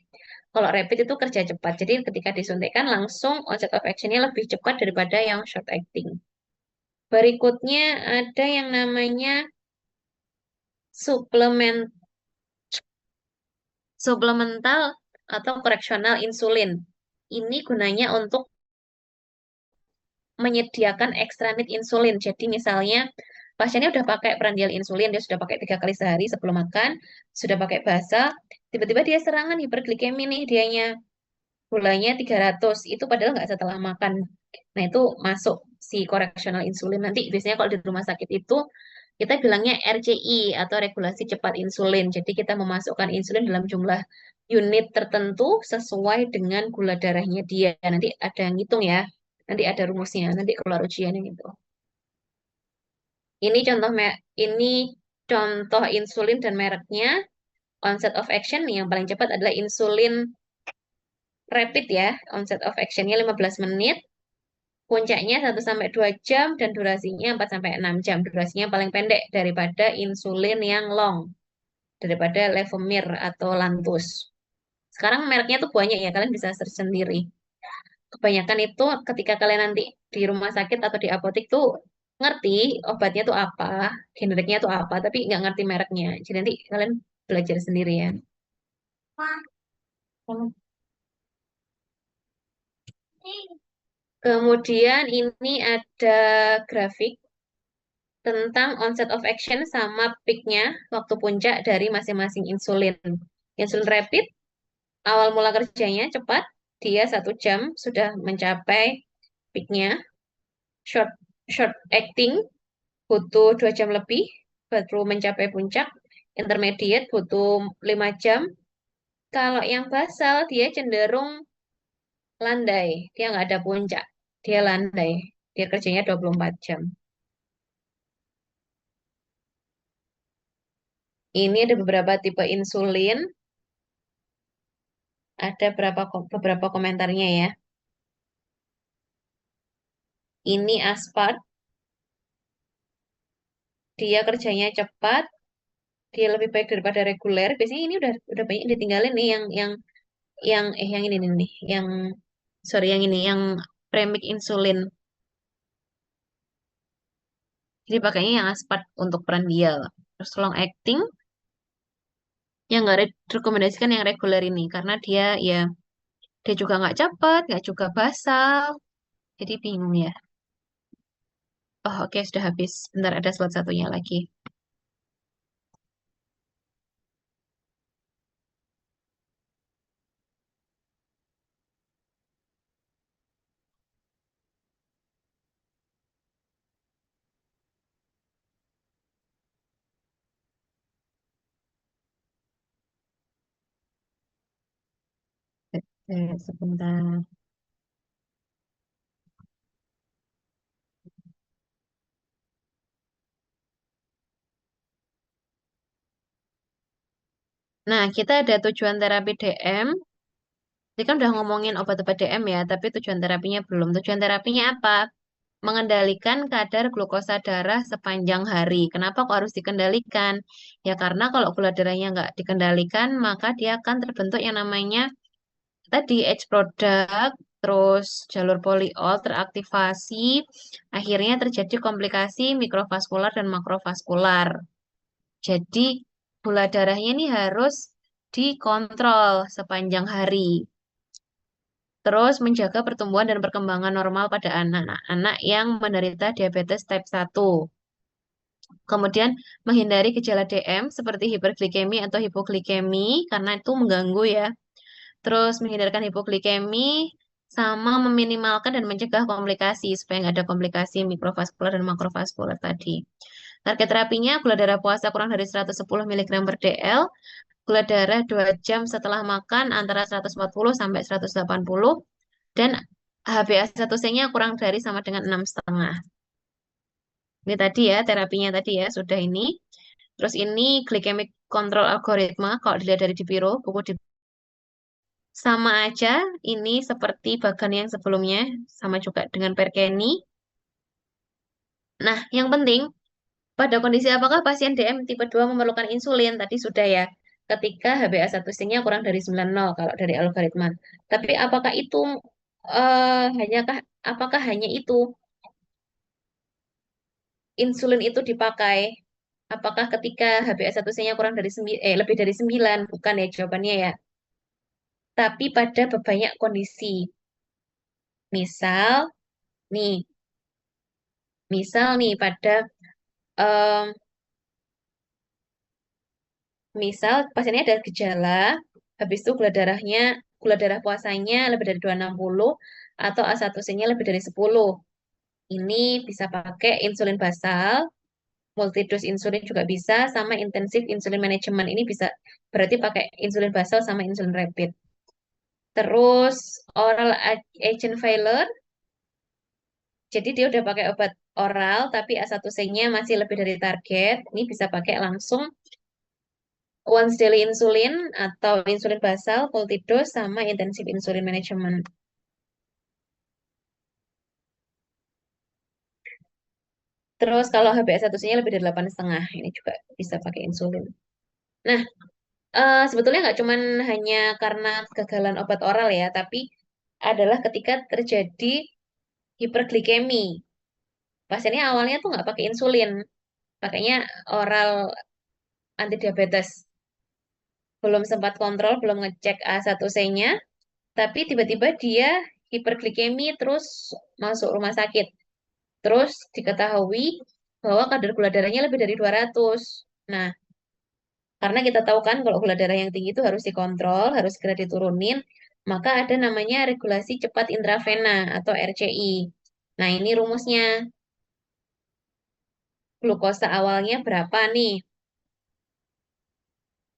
Kalau rapid itu kerja cepat. Jadi ketika disuntikkan langsung onset of actionnya lebih cepat daripada yang short acting. Berikutnya ada yang namanya suplemen suplemental atau koreksional insulin. Ini gunanya untuk menyediakan extra need insulin. Jadi misalnya pasiennya udah pakai prandial insulin, dia sudah pakai 3 kali sehari sebelum makan, sudah pakai basa, tiba-tiba dia serangan hiperglikemi nih dianya, gulanya 300, itu padahal nggak setelah makan. Nah itu masuk si koreksional insulin. Nanti biasanya kalau di rumah sakit itu kita bilangnya RCI atau regulasi cepat insulin. Jadi kita memasukkan insulin dalam jumlah unit tertentu sesuai dengan gula darahnya dia. Nanti ada yang hitung ya. Nanti ada rumusnya, nanti keluar ujiannya gitu. Ini ini contoh insulin dan mereknya. Onset of action nih yang paling cepat adalah insulin rapid ya. Onset of actionnya 15 menit. Puncaknya 1 sampai 2 jam dan durasinya 4 sampai 6 jam. Durasinya paling pendek daripada insulin yang long, daripada Levemir atau Lantus. Sekarang mereknya tuh banyak ya, kalian bisa search sendiri. Kebanyakan itu ketika kalian nanti di rumah sakit atau di apotek tuh ngerti obatnya tuh apa, generiknya tuh apa, tapi nggak ngerti mereknya. Jadi nanti kalian belajar sendiri ya. Kemudian ini ada grafik tentang onset of action sama peaknya waktu puncak dari masing-masing insulin. Insulin rapid awal mula kerjanya cepat, dia 1 jam sudah mencapai peaknya. Short short acting butuh 2 jam lebih baru mencapai puncak. Intermediate butuh 5 jam. Kalau yang basal dia cenderung landai, dia nggak ada puncak, dia landai, dia kerjanya 24 jam. Ini ada beberapa tipe insulin, ada beberapa komentarnya ya. Ini aspart, dia kerjanya cepat, dia lebih baik daripada reguler. Biasanya ini udah banyak ditinggalin nih yang ini nih, yang sorry yang ini yang premix insulin. Jadi pakainya yang aspart untuk prandial. Terus long acting yang nggak rekomendasikan yang reguler ini karena dia juga nggak cepat, nggak juga basal. Jadi bingung ya. Oh oke sudah habis. Bentar ada slot satunya lagi. Sebentar. Nah, kita ada tujuan terapi DM. Tadi kan udah ngomongin obat-obat DM ya, tapi tujuan terapinya belum. Tujuan terapinya apa? Mengendalikan kadar glukosa darah sepanjang hari. Kenapa kok harus dikendalikan? Ya karena kalau gula darahnya nggak dikendalikan, maka dia akan terbentuk yang namanya tadi edge product, terus jalur poliol teraktivasi, akhirnya terjadi komplikasi mikrovaskular dan makrovaskular. Jadi gula darahnya ini harus dikontrol sepanjang hari. Terus menjaga pertumbuhan dan perkembangan normal pada anak-anak yang menderita diabetes type 1. Kemudian menghindari gejala DM seperti hiperglikemi atau hipoglikemi karena itu mengganggu ya. Terus menghindarkan hipoglikemi sama meminimalkan dan mencegah komplikasi supaya nggak ada komplikasi mikrovaskular dan makrovaskular tadi. Target terapinya gula darah puasa kurang dari 110 mg per dl, gula darah 2 jam setelah makan antara 140 sampai 180, dan HbA1c-nya kurang dari sama dengan 6,5. Ini tadi ya, terapinya tadi ya, sudah ini. Terus ini glycemic control algoritma, kalau dilihat dari di biro, buku di sama aja, ini seperti bagan yang sebelumnya, sama juga dengan Perkeni. Nah, yang penting, pada kondisi apakah pasien DM tipe 2 memerlukan insulin? Tadi sudah ya, ketika HbA1c-nya kurang dari 90 kalau dari algoritma. Tapi apakah itu, apakah hanya itu insulin itu dipakai? Apakah ketika HbA1c-nya kurang dari lebih dari 9? Bukan ya jawabannya ya. Tapi pada banyak kondisi. Misal nih, pada em, misal pasiennya ada gejala, habis itu gula darah puasanya lebih dari 260 atau A1C-nya lebih dari 10. Ini bisa pakai insulin basal, multidose insulin juga bisa, sama intensif insulin management. Ini bisa berarti pakai insulin basal sama insulin rapid. Terus oral agent failure, jadi dia udah pakai obat oral tapi A1C-nya masih lebih dari target. Ini bisa pakai langsung once daily insulin atau insulin basal, multidose sama intensive insulin management. Terus kalau HbA1c-nya lebih dari 8,5, ini juga bisa pakai insulin. Nah, sebetulnya nggak cuman hanya karena kegagalan obat oral ya, tapi adalah ketika terjadi hiperglikemi. Pasiennya awalnya tuh nggak pakai insulin, pakainya oral antidiabetes. Belum sempat kontrol, belum ngecek A1C-nya, tapi tiba-tiba dia hiperglikemi terus masuk rumah sakit. Terus diketahui bahwa kadar gula darahnya lebih dari 200. Nah, karena kita tahu kan kalau gula darah yang tinggi itu harus dikontrol, harus segera diturunin, maka ada namanya regulasi cepat intravena atau RCI. Nah, ini rumusnya. Glukosa awalnya berapa nih?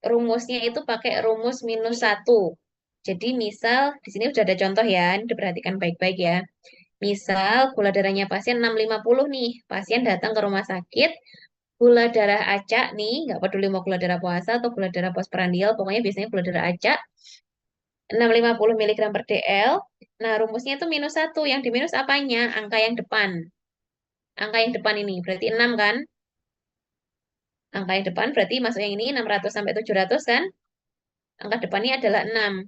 Rumusnya itu pakai rumus -1. Jadi misal, di sini sudah ada contoh ya, ini diperhatikan baik-baik ya. Misal gula darahnya pasien 650 nih, pasien datang ke rumah sakit, gula darah acak nih, nggak peduli mau gula darah puasa atau gula darah postprandial, pokoknya biasanya gula darah acak, 650 mg per dl. Nah, rumusnya itu -1, yang di minus apanya? Angka yang depan. Angka yang depan ini, berarti 6 kan? Angka yang depan berarti masuk yang ini 600 sampai 700 kan? Angka depannya adalah 6.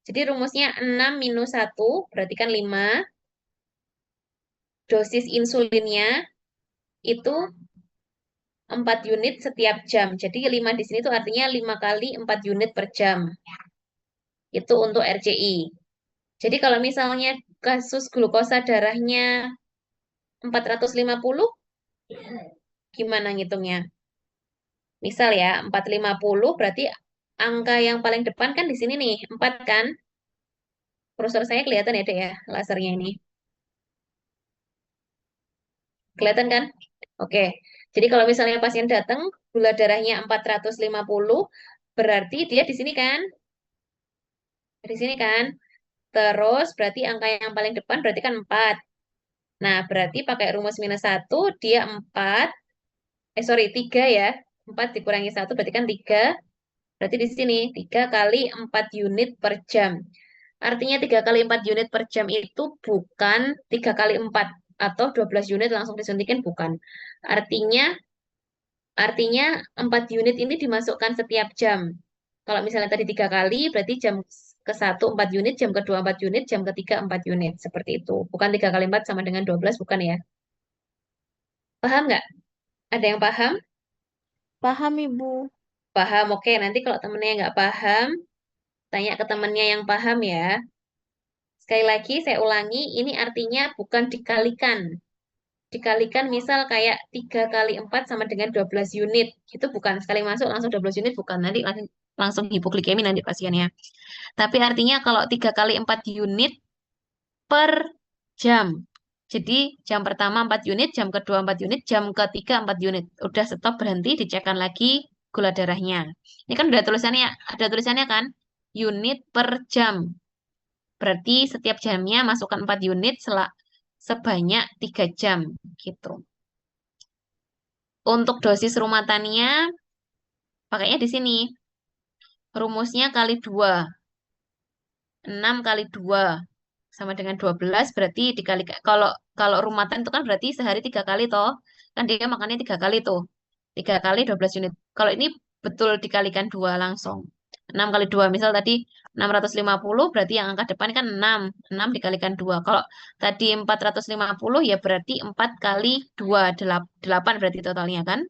Jadi rumusnya 6 -1 berarti kan 5. Dosis insulinnya itu 4 unit setiap jam. Jadi 5 di sini tuh artinya 5 kali 4 unit per jam. Itu untuk RCI. Jadi kalau misalnya kasus glukosa darahnya 450, gimana ngitungnya? Misal ya, 450 berarti angka yang paling depan kan di sini nih, 4 kan? Kursor saya kelihatan ya, Dek ya, lasernya ini. Kelihatan kan? Oke. Jadi kalau misalnya pasien datang, gula darahnya 450, berarti dia di sini kan? Di sini kan? Terus berarti angka yang paling depan berarti kan 4. Nah, berarti pakai rumus -1, dia 4. Sorry, 3 ya. 4 dikurangi 1 berarti kan 3. Berarti di sini 3 kali 4 unit per jam. Artinya 3 kali 4 unit per jam itu bukan 3 kali 4 atau 12 unit langsung disuntikin, bukan. Artinya Artinya 4 unit ini dimasukkan setiap jam. Kalau misalnya tadi 3 kali, berarti jam ke satu 4 unit, jam kedua 4 unit, jam ketiga 4 unit. Seperti itu. Bukan 3 kali 4 sama dengan 12, bukan ya. Paham nggak? Ada yang paham? Paham, Ibu. Paham, oke. Nanti kalau temennya nggak paham, tanya ke temennya yang paham ya. Sekali lagi, saya ulangi, ini artinya bukan dikalikan. Dikalikan misal kayak 3 kali 4 sama dengan 12 unit. Itu bukan sekali masuk langsung 12 unit, bukan. Nanti langsung hipoglikemi nanti pasiennya. Tapi artinya kalau 3 kali 4 unit per jam. Jadi jam pertama 4 unit, jam kedua 4 unit, jam ketiga 4 unit. Udah stop, berhenti, dicekkan lagi gula darahnya. Ini kan udah tulisannya, ada tulisannya kan? Unit per jam. Berarti setiap jamnya masukkan 4 unit sebanyak 3 jam gitu. Untuk dosis rumatannya pakainya di sini. Rumusnya kali 2. 6 kali 2 sama dengan 12, berarti dikali kalau kalau rumatan itu kan berarti sehari 3 kali toh. Kan dia makannya 3 kali tuh. 3 kali 12 unit. Kalau ini betul dikalikan 2 langsung. 6 kali 2 misal tadi 650, berarti yang angka depan kan 6. 6 dikalikan 2. Kalau tadi 450 ya berarti 4 kali 2 8 berarti totalnya kan.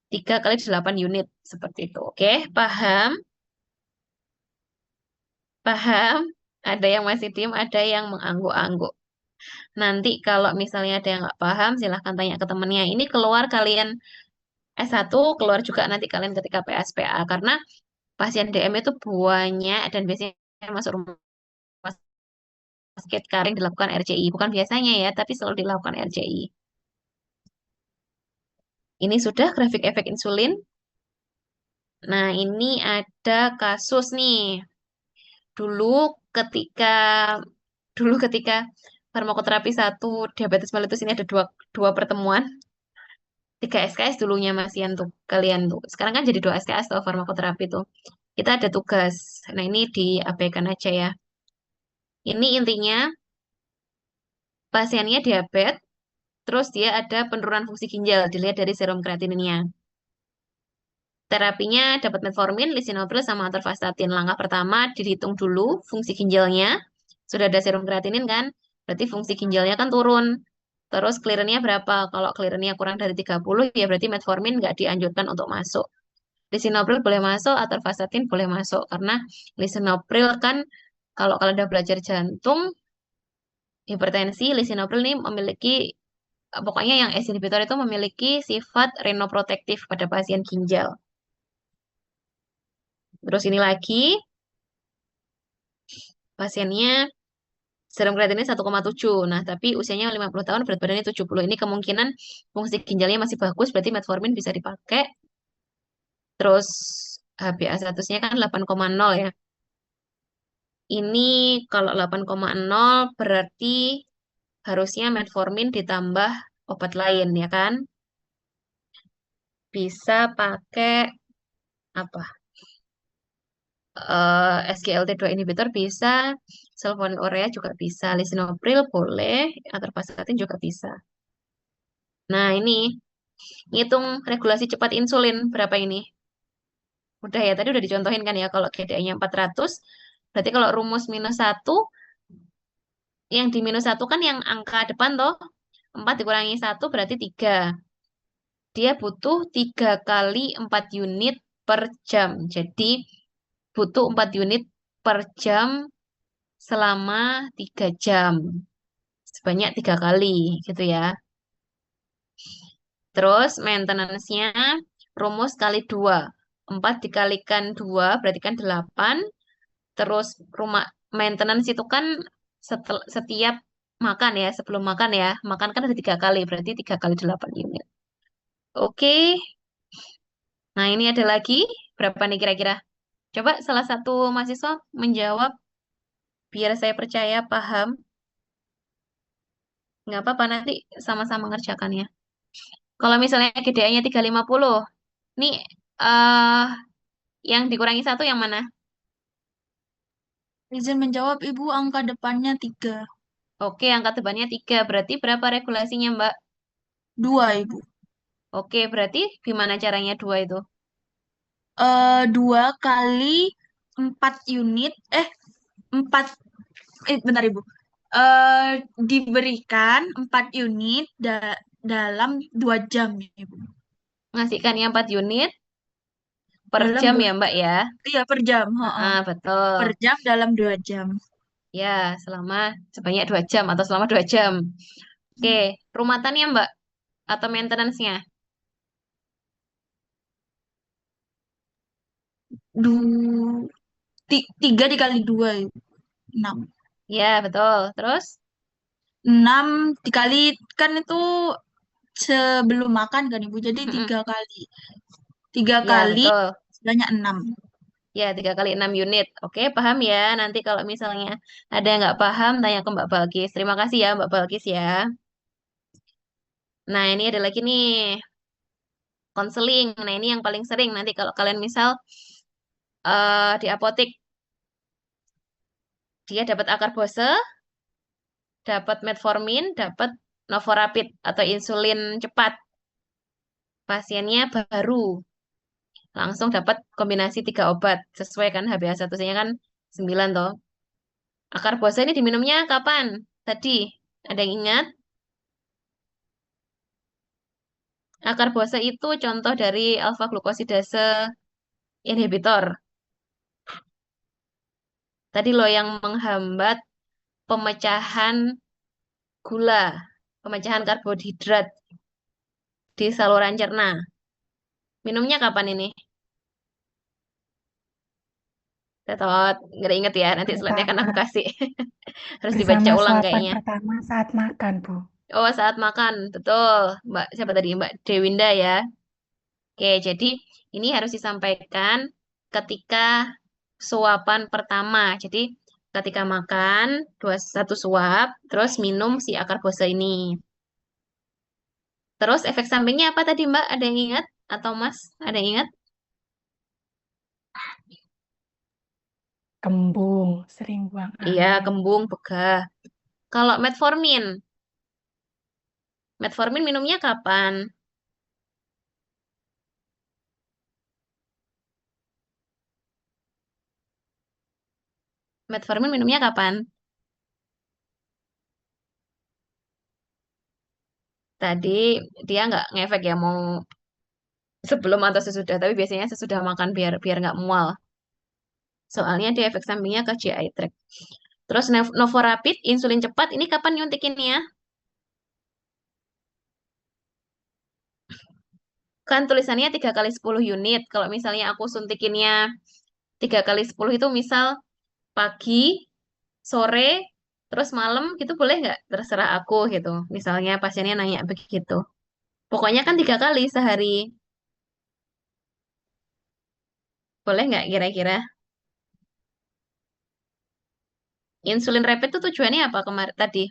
3 kali 8 unit seperti itu. Oke, paham? Paham? Ada yang masih diem, ada yang mengangguk-angguk. Nanti kalau misalnya ada yang nggak paham, silahkan tanya ke temennya. Ini keluar kalian S1, keluar juga nanti kalian ketika PSPA. Karena pasien DM itu banyak dan biasanya masuk rumah sakit Karing dilakukan RCI. Bukan biasanya ya, tapi selalu dilakukan RCI. Ini sudah grafik efek insulin. Nah, ini ada kasus nih. Dulu ketika dulu ketika farmakoterapi satu diabetes mellitus ini ada dua pertemuan. 3 SKS dulunya Mas Ian tuh kalian tuh. Sekarang kan jadi 2 SKS tuh farmakoterapi tuh. Kita ada tugas. Nah, ini diabaikan aja ya. Ini intinya pasiennya diabetes, terus dia ada penurunan fungsi ginjal dilihat dari serum kreatininnya. Terapinya dapat metformin, lisinopril, sama atorvastatin. Langkah pertama dihitung dulu fungsi ginjalnya. Sudah ada serum kreatinin kan? Berarti fungsi ginjalnya kan turun. Terus clearance-nya berapa? Kalau clearance-nya kurang dari 30, ya berarti metformin nggak dianjurkan untuk masuk. Lisinopril boleh masuk, atorvastatin boleh masuk. Karena lisinopril kan kalau kalian udah belajar jantung, hipertensi, lisinopril ini memiliki, pokoknya yang S inhibitor itu memiliki sifat renoprotektif pada pasien ginjal. Terus ini lagi, pasiennya serum kreatinine 1,7. Nah, tapi usianya 50 tahun, berat badannya 70. Ini kemungkinan fungsi ginjalnya masih bagus, berarti metformin bisa dipakai. Terus HbA1-nya kan 8,0 ya. Ini kalau 8,0 berarti harusnya metformin ditambah obat lain ya kan? Bisa pakai apa? SGLT2 inhibitor bisa, sulfonylurea juga bisa, lisinopril boleh, atorvastatin juga bisa. Nah, ini ngitung regulasi cepat insulin berapa ini? Udah ya, tadi udah dicontohin kan ya, kalau GDA-nya 400, berarti kalau rumus -1, yang di -1 kan yang angka depan toh, 4 dikurangi 1 berarti 3. Dia butuh 3 kali 4 unit per jam. Jadi butuh 4 unit per jam selama 3 jam. Sebanyak 3 kali gitu ya. Terus maintenance-nya rumus kali 2. 4 dikalikan 2 berarti kan 8. Terus rumah maintenance itu kan setiap makan ya, sebelum makan ya. Makan kan ada 3 kali, berarti 3 kali 8 unit. Oke, nah ini ada lagi. Berapa nih kira-kira? Coba salah satu mahasiswa menjawab biar saya percaya paham. Nggak apa-apa nanti sama-sama ngerjakannya. Kalau misalnya GDA-nya 350, nih yang dikurangi 1 yang mana? Izin menjawab, Ibu, angka depannya 3. Oke, angka depannya 3. Berarti berapa regulasinya, Mbak? 2, Ibu. Oke, berarti gimana caranya 2 itu? 2 kali 4 unit. 4. Bentar, Ibu. Diberikan 4 unit dalam 2 jam, Ibu. Ngasihkannya 4 unit per Dalam jam 2 ya, Mbak jam. ya? Iya, per jam. Heeh. Ah, Per betul. jam dalam 2 jam. Ya, selama sebanyak 2 jam atau selama 2 jam. Oke, rumatannya, Mbak? Atau maintenance-nya? 3 dikali 2, Ibu. 6. Ya, betul. Terus? 6 dikali, kan itu sebelum makan kan, Ibu. Jadi Mm-mm. 3 kali. 3 Ya, kali betul. sebanyak 6. Ya, 3 kali 6 unit. Oke, paham ya. Nanti kalau misalnya ada yang nggak paham, tanya ke Mbak Balkis. Terima kasih ya, Mbak Balkis ya. Nah, ini ada lagi nih, konseling. Nah, ini yang paling sering. Nanti kalau kalian misal di apotek, dia dapat akar bose, dapat metformin, dapat novorapid atau insulin cepat. Pasiennya baru. Langsung dapat kombinasi 3 obat. Sesuai kan HbA1c-nya kan 9 toh. Akar bose ini diminumnya kapan? Tadi, ada yang ingat? Akar bose itu contoh dari alfa glukosidase inhibitor. Tadi loh yang menghambat pemecahan gula, pemecahan karbohidrat di saluran cerna. Minumnya kapan ini? Tetot, nggak inget ya. Nanti slide-nya akan aku Pertama, kasih. Harus dibaca bersama ulang suapan kayaknya. pertama saat makan, Bu. Oh, saat makan. Betul. Mbak, siapa tadi? Mbak Dewinda ya. Oke, jadi ini harus disampaikan ketika suapan pertama. Jadi ketika makan, 1 suap, terus minum si akar bosa ini. Terus efek sampingnya apa tadi Mbak? Ada yang ingat? Atau Mas? Ada yang ingat? Kembung, sering buang Iya, air. kembung, begah. Kalau metformin, metformin minumnya kapan? Metformin minumnya kapan? Tadi dia nggak ngefek ya, mau sebelum atau sesudah, tapi biasanya sesudah makan biar biar nggak mual. Soalnya dia efek sampingnya ke GI tract. Terus novorapid, insulin cepat, ini kapan nyuntikinnya? Kan tulisannya 3 kali 10 unit. Kalau misalnya aku suntikinnya 3 kali 10 itu misal pagi, sore, terus malam gitu boleh nggak? Terserah aku gitu. Misalnya pasiennya nanya begitu. Pokoknya kan 3 kali sehari. Boleh nggak kira-kira? Insulin rapid itu tujuannya apa kemarin tadi?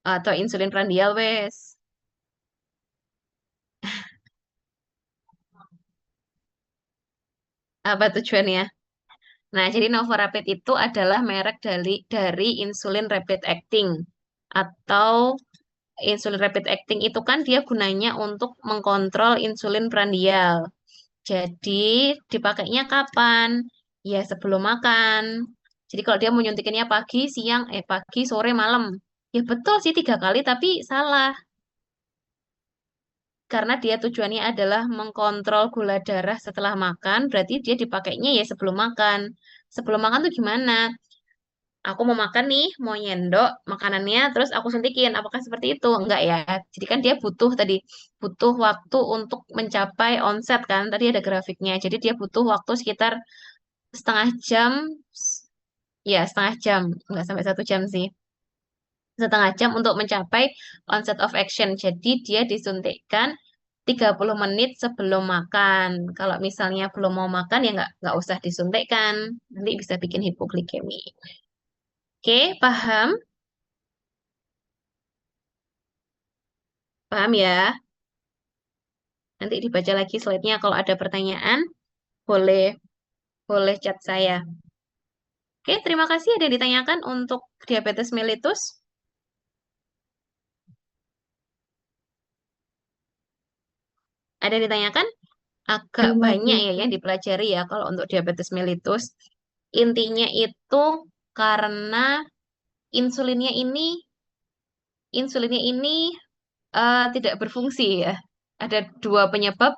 Atau insulin prandial wes? Apa tujuannya? Nah, jadi Novorapid itu adalah merek dari insulin rapid acting atau insulin rapid acting itu kan dia gunanya untuk mengkontrol insulin prandial. Jadi dipakainya kapan? Ya sebelum makan. Jadi kalau dia mau nyuntikinnya pagi, siang, pagi, sore, malam. Ya betul sih 3 kali, tapi salah. Karena dia tujuannya adalah mengkontrol gula darah setelah makan, berarti dia dipakainya ya sebelum makan. Sebelum makan tuh gimana? Aku mau makan nih, mau nyendok makanannya, terus aku suntikin. Apakah seperti itu? Enggak ya. Jadi kan dia butuh waktu untuk mencapai onset kan. Tadi ada grafiknya. Jadi dia butuh waktu sekitar setengah jam, ya setengah jam, enggak sampai 1 jam sih. Setengah jam untuk mencapai onset of action. Jadi dia disuntikkan 30 menit sebelum makan. Kalau misalnya belum mau makan ya nggak usah disuntikkan. Nanti bisa bikin hipoglikemi. Oke, paham? Paham ya? Nanti dibaca lagi slide-nya kalau ada pertanyaan, boleh boleh chat saya. Oke, terima kasih. Ada yang ditanyakan untuk diabetes mellitus? Ada yang ditanyakan? Agak Belum lagi, banyak ya Bu. yang dipelajari ya kalau untuk diabetes mellitus. Intinya itu karena insulinnya ini insulinnya ini tidak berfungsi ya. Ada dua penyebab,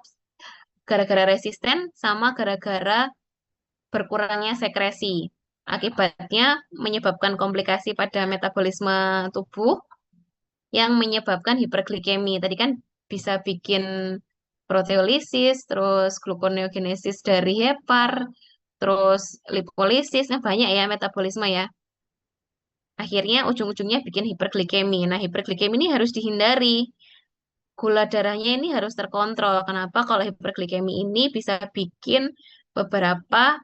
gara-gara resisten sama gara-gara berkurangnya sekresi. Akibatnya menyebabkan komplikasi pada metabolisme tubuh yang menyebabkan hiperglikemi. Tadi kan bisa bikin proteolisis, terus gluconeogenesis dari hepar, terus lipolisis, nah banyak ya metabolisme ya. Akhirnya ujung-ujungnya bikin hiperglikemi. Nah, hiperglikemi ini harus dihindari. Gula darahnya ini harus terkontrol. Kenapa? Kalau hiperglikemi ini bisa bikin beberapa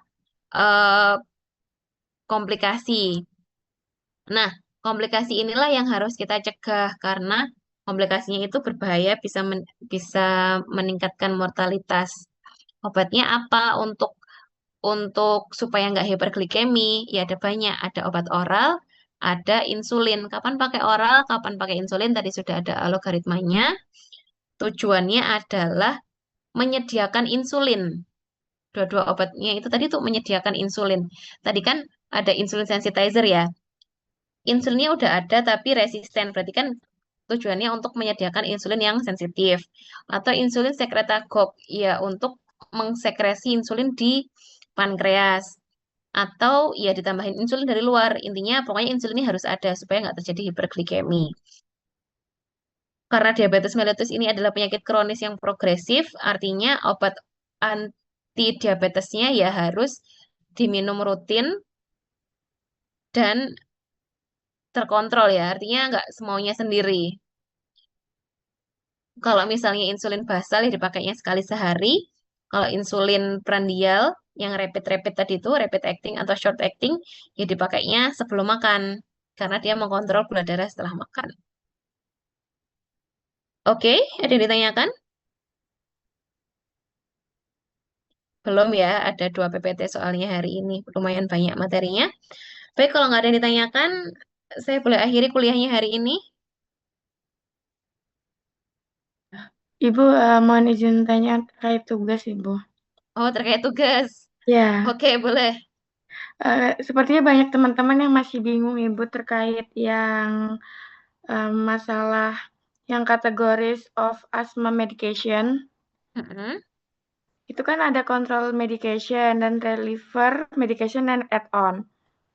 eh, komplikasi. Nah, komplikasi inilah yang harus kita cegah karena komplikasinya itu berbahaya, bisa meningkatkan mortalitas. Obatnya apa untuk supaya nggak hiperglikemi? Ya ada banyak, ada obat oral, ada insulin. Kapan pakai oral, kapan pakai insulin? Tadi sudah ada algoritmanya. Tujuannya adalah menyediakan insulin. Dua-dua obatnya itu tadi tuh menyediakan insulin. Tadi kan ada insulin sensitizer ya. Insulinnya udah ada tapi resisten. Berarti kan tujuannya untuk menyediakan insulin yang sensitif. Atau insulin sekretagog, ya untuk mengsekresi insulin di pankreas. Atau ya ditambahin insulin dari luar. Intinya pokoknya insulin ini harus ada supaya nggak terjadi hiperglikemi. Karena diabetes mellitus ini adalah penyakit kronis yang progresif, artinya obat anti diabetesnya ya harus diminum rutin dan terkontrol ya, artinya nggak semaunya sendiri. Kalau misalnya insulin basal ya dipakainya sekali sehari. Kalau insulin prandial yang rapid-rapid tadi itu, rapid acting atau short acting, ya dipakainya sebelum makan. Karena dia mengkontrol gula darah setelah makan. Oke, ada yang ditanyakan? Belum ya, ada 2 PPT soalnya hari ini. Lumayan banyak materinya. Baik, kalau nggak ada yang ditanyakan, saya boleh akhiri kuliahnya hari ini. Ibu, mohon izin tanya terkait tugas, Ibu. Oh, terkait tugas. Ya, Oke, boleh. sepertinya banyak teman-teman yang masih bingung, Ibu, terkait yang masalah yang kategoris of asthma medication. Mm-mm. Itu kan ada control medication dan reliever medication dan add-on.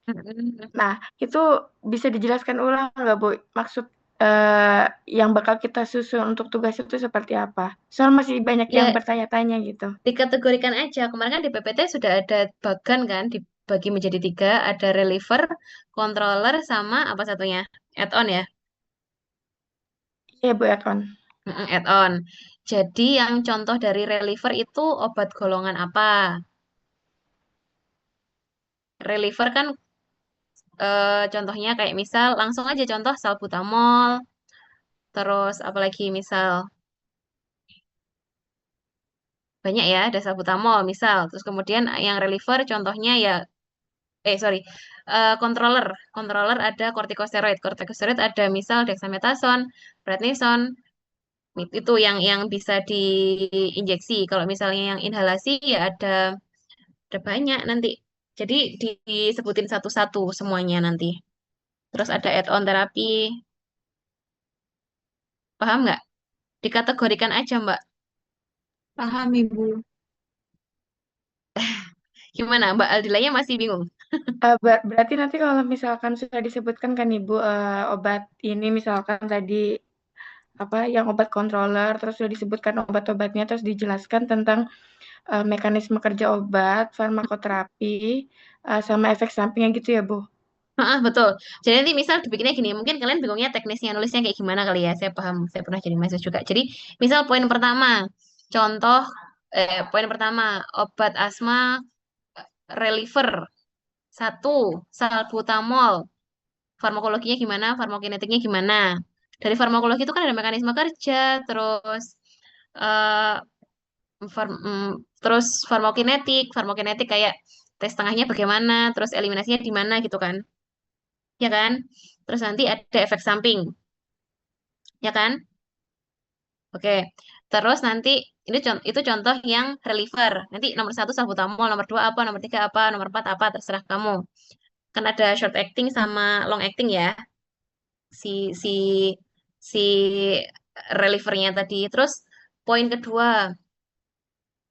Mm-mm. Nah, itu bisa dijelaskan ulang nggak, Bu? Maksud eh, yang bakal kita susun untuk tugas itu seperti apa? Soal masih banyak yang Ya, bertanya-tanya gitu. dikategorikan aja. Kemarin kan di PPT sudah ada bagan kan, dibagi menjadi 3. Ada reliever, controller, sama apa satunya? Add-on ya? Iya, Bu Ekon. Mm-mm, add-on. Jadi yang contoh dari reliever itu obat golongan apa? Reliever kan contohnya kayak misal, langsung aja contoh salbutamol, terus apalagi misal, banyak ya, ada salbutamol misal. Terus kemudian yang reliever contohnya ya, sorry, controller. Controller ada kortikosteroid. Kortikosteroid ada misal dexamethasone, prednison, itu yang bisa diinjeksi. Kalau misalnya yang inhalasi ya ada banyak nanti. Jadi disebutin satu-satu semuanya nanti. Terus ada add-on terapi, paham nggak? Dikategorikan aja, Mbak. Paham, Ibu. Gimana, Mbak Aldilanya masih bingung? Berarti nanti kalau misalkan sudah disebutkan kan Ibu obat ini misalkan tadi apa yang obat controller terus sudah disebutkan obat-obatnya terus dijelaskan tentang mekanisme kerja obat, farmakoterapi, sama efek sampingnya gitu ya, Bu? Heeh, betul. Jadi nanti misal dibikinnya gini, mungkin kalian bingungnya teknisnya nulisnya kayak gimana kali ya. Saya paham, saya pernah jadi mahasiswa juga. Jadi misal poin pertama, contoh, poin pertama, obat asma reliever. Satu, salbutamol. Farmakologinya gimana, farmakokinetiknya gimana. Dari farmakologi itu kan ada mekanisme kerja, terus eh, terus farmakokinetik kayak tes tengahnya bagaimana, terus eliminasinya di mana gitu kan. Ya kan? Terus nanti ada efek samping, ya kan? Oke. Terus nanti itu contoh yang reliever. Nanti nomor satu salbutamol, nomor dua apa, nomor tiga apa, nomor empat apa, terserah kamu. Kan ada short acting sama long acting ya. Si si si relievernya tadi. Terus poin kedua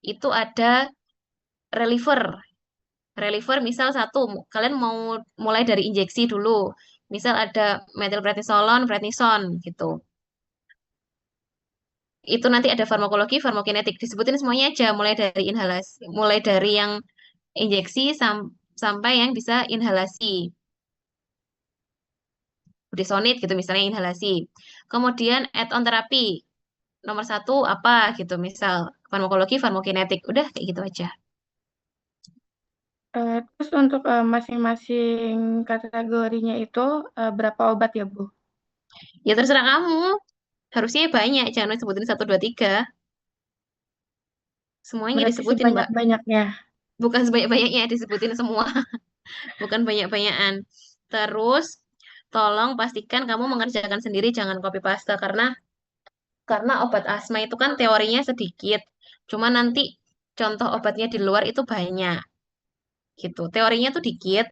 itu ada reliever. Reliever misal satu, kalian mau mulai dari injeksi dulu. Misal ada metilprednisolon, prednison gitu. Itu nanti ada farmakologi, farmakokinetik. Disebutin semuanya aja, mulai dari inhalasi, mulai dari yang injeksi sampai yang bisa inhalasi. Budesonid gitu misalnya inhalasi. Kemudian add-on terapi. Nomor satu apa gitu, misal farmakologi, farmakokinetik. Udah kayak gitu aja. Terus untuk masing-masing kategorinya itu berapa obat ya, Bu? Ya terserah kamu. Harusnya banyak, jangan sebutin satu, dua, tiga. Semuanya Berarti disebutin, Mbak. sebanyak-banyaknya. Bukan sebanyak-banyaknya disebutin semua. Bukan banyak-banyakan. Terus, tolong pastikan kamu mengerjakan sendiri, jangan copy paste. Karena obat asma itu kan teorinya sedikit. Cuma nanti contoh obatnya di luar itu banyak. Gitu. Teorinya tuh dikit,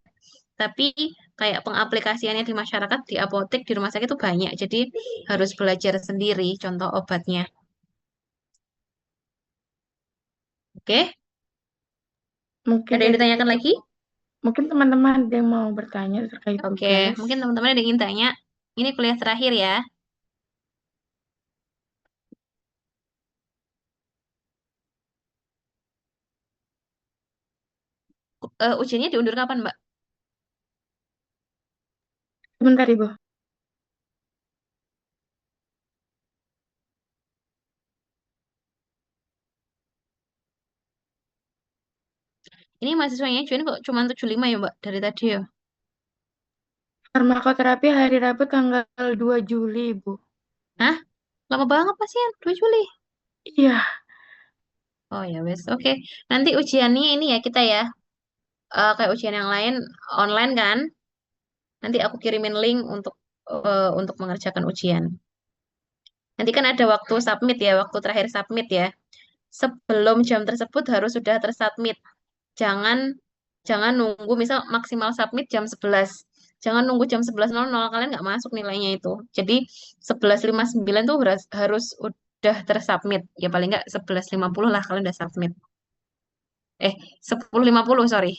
tapi kayak pengaplikasiannya di masyarakat, di apotek, di rumah sakit itu banyak. Jadi harus belajar sendiri contoh obatnya. Oke? Mungkin Ada yang kayak gitu ditanyakan aja, lagi? Bu. Mungkin teman-teman ada yang mau bertanya terkait Oke, tugas. mungkin teman-teman ada yang ingin tanya. Ini kuliah terakhir ya. Ujiannya diundur kapan, Mbak? Sebentar, Ibu. Ini mahasiswanya join kok cuma 75 ya, Mbak, dari tadi ya. Farmakoterapi hari Rabu tanggal 2 Juli, Ibu. Hah? Lama banget pasien, 2 Juli. Iya, Oh ya wes, oke. Nanti ujiannya ini ya kita ya, kayak ujian yang lain online kan. Nanti aku kirimin link untuk mengerjakan ujian. Nanti kan ada waktu submit ya, waktu terakhir submit ya. Sebelum jam tersebut harus sudah tersubmit. Jangan jangan nunggu misal maksimal submit jam 11. Jangan nunggu jam 11.00 kalian nggak masuk nilainya itu. Jadi 11.59 tuh harus udah tersubmit. Ya paling nggak 11.50 lah kalian udah submit. 10.50 sorry.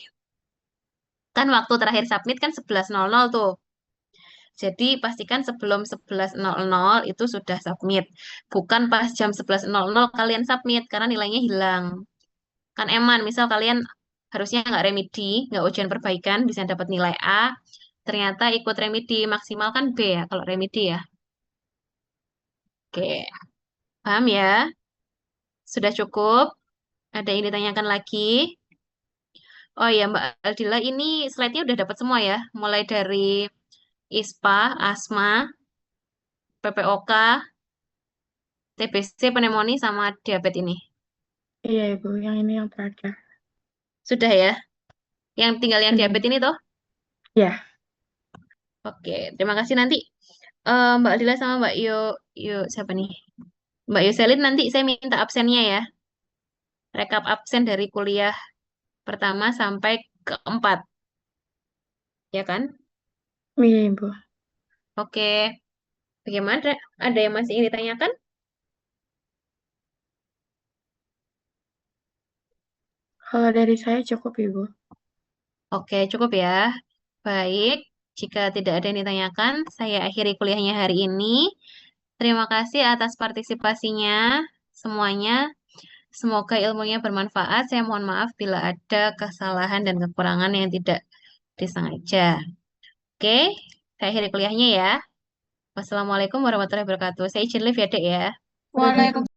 Kan waktu terakhir submit kan 11.00 tuh. Jadi pastikan sebelum 11.00 itu sudah submit. Bukan pas jam 11.00 kalian submit karena nilainya hilang. Kan eman, misal kalian harusnya nggak remedi, nggak ujian perbaikan, bisa dapat nilai A. Ternyata ikut remedi, maksimal kan B ya kalau remedi ya. Oke, paham ya? Sudah cukup? Ada yang ditanyakan lagi? Oh iya Mbak Aldila, ini slide-nya udah dapat semua ya? Mulai dari ISPA, asma, PPOK, TBC, pneumonia, sama diabetes ini. iya, Ibu. Yang ini yang terakhir. Sudah ya? Yang tinggal yang Sudah. diabetes ini toh? Ya, Oke, terima kasih nanti. Mbak Aldila sama Mbak Yo, siapa nih? Mbak Yoselin nanti saya minta absennya ya. Rekap absen dari kuliah pertama sampai keempat. Ya kan? iya, Ibu. Oke. Bagaimana? Ada yang masih ingin ditanyakan? Kalau dari saya cukup, Ibu. Oke, cukup ya. Baik. Jika tidak ada yang ditanyakan, saya akhiri kuliahnya hari ini. Terima kasih atas partisipasinya semuanya. Semoga ilmunya bermanfaat. Saya mohon maaf bila ada kesalahan dan kekurangan yang tidak disengaja. Oke, saya akhiri kuliahnya ya. Wassalamualaikum warahmatullahi wabarakatuh. Saya izin live ya, Dek ya. Waalaikumsalam.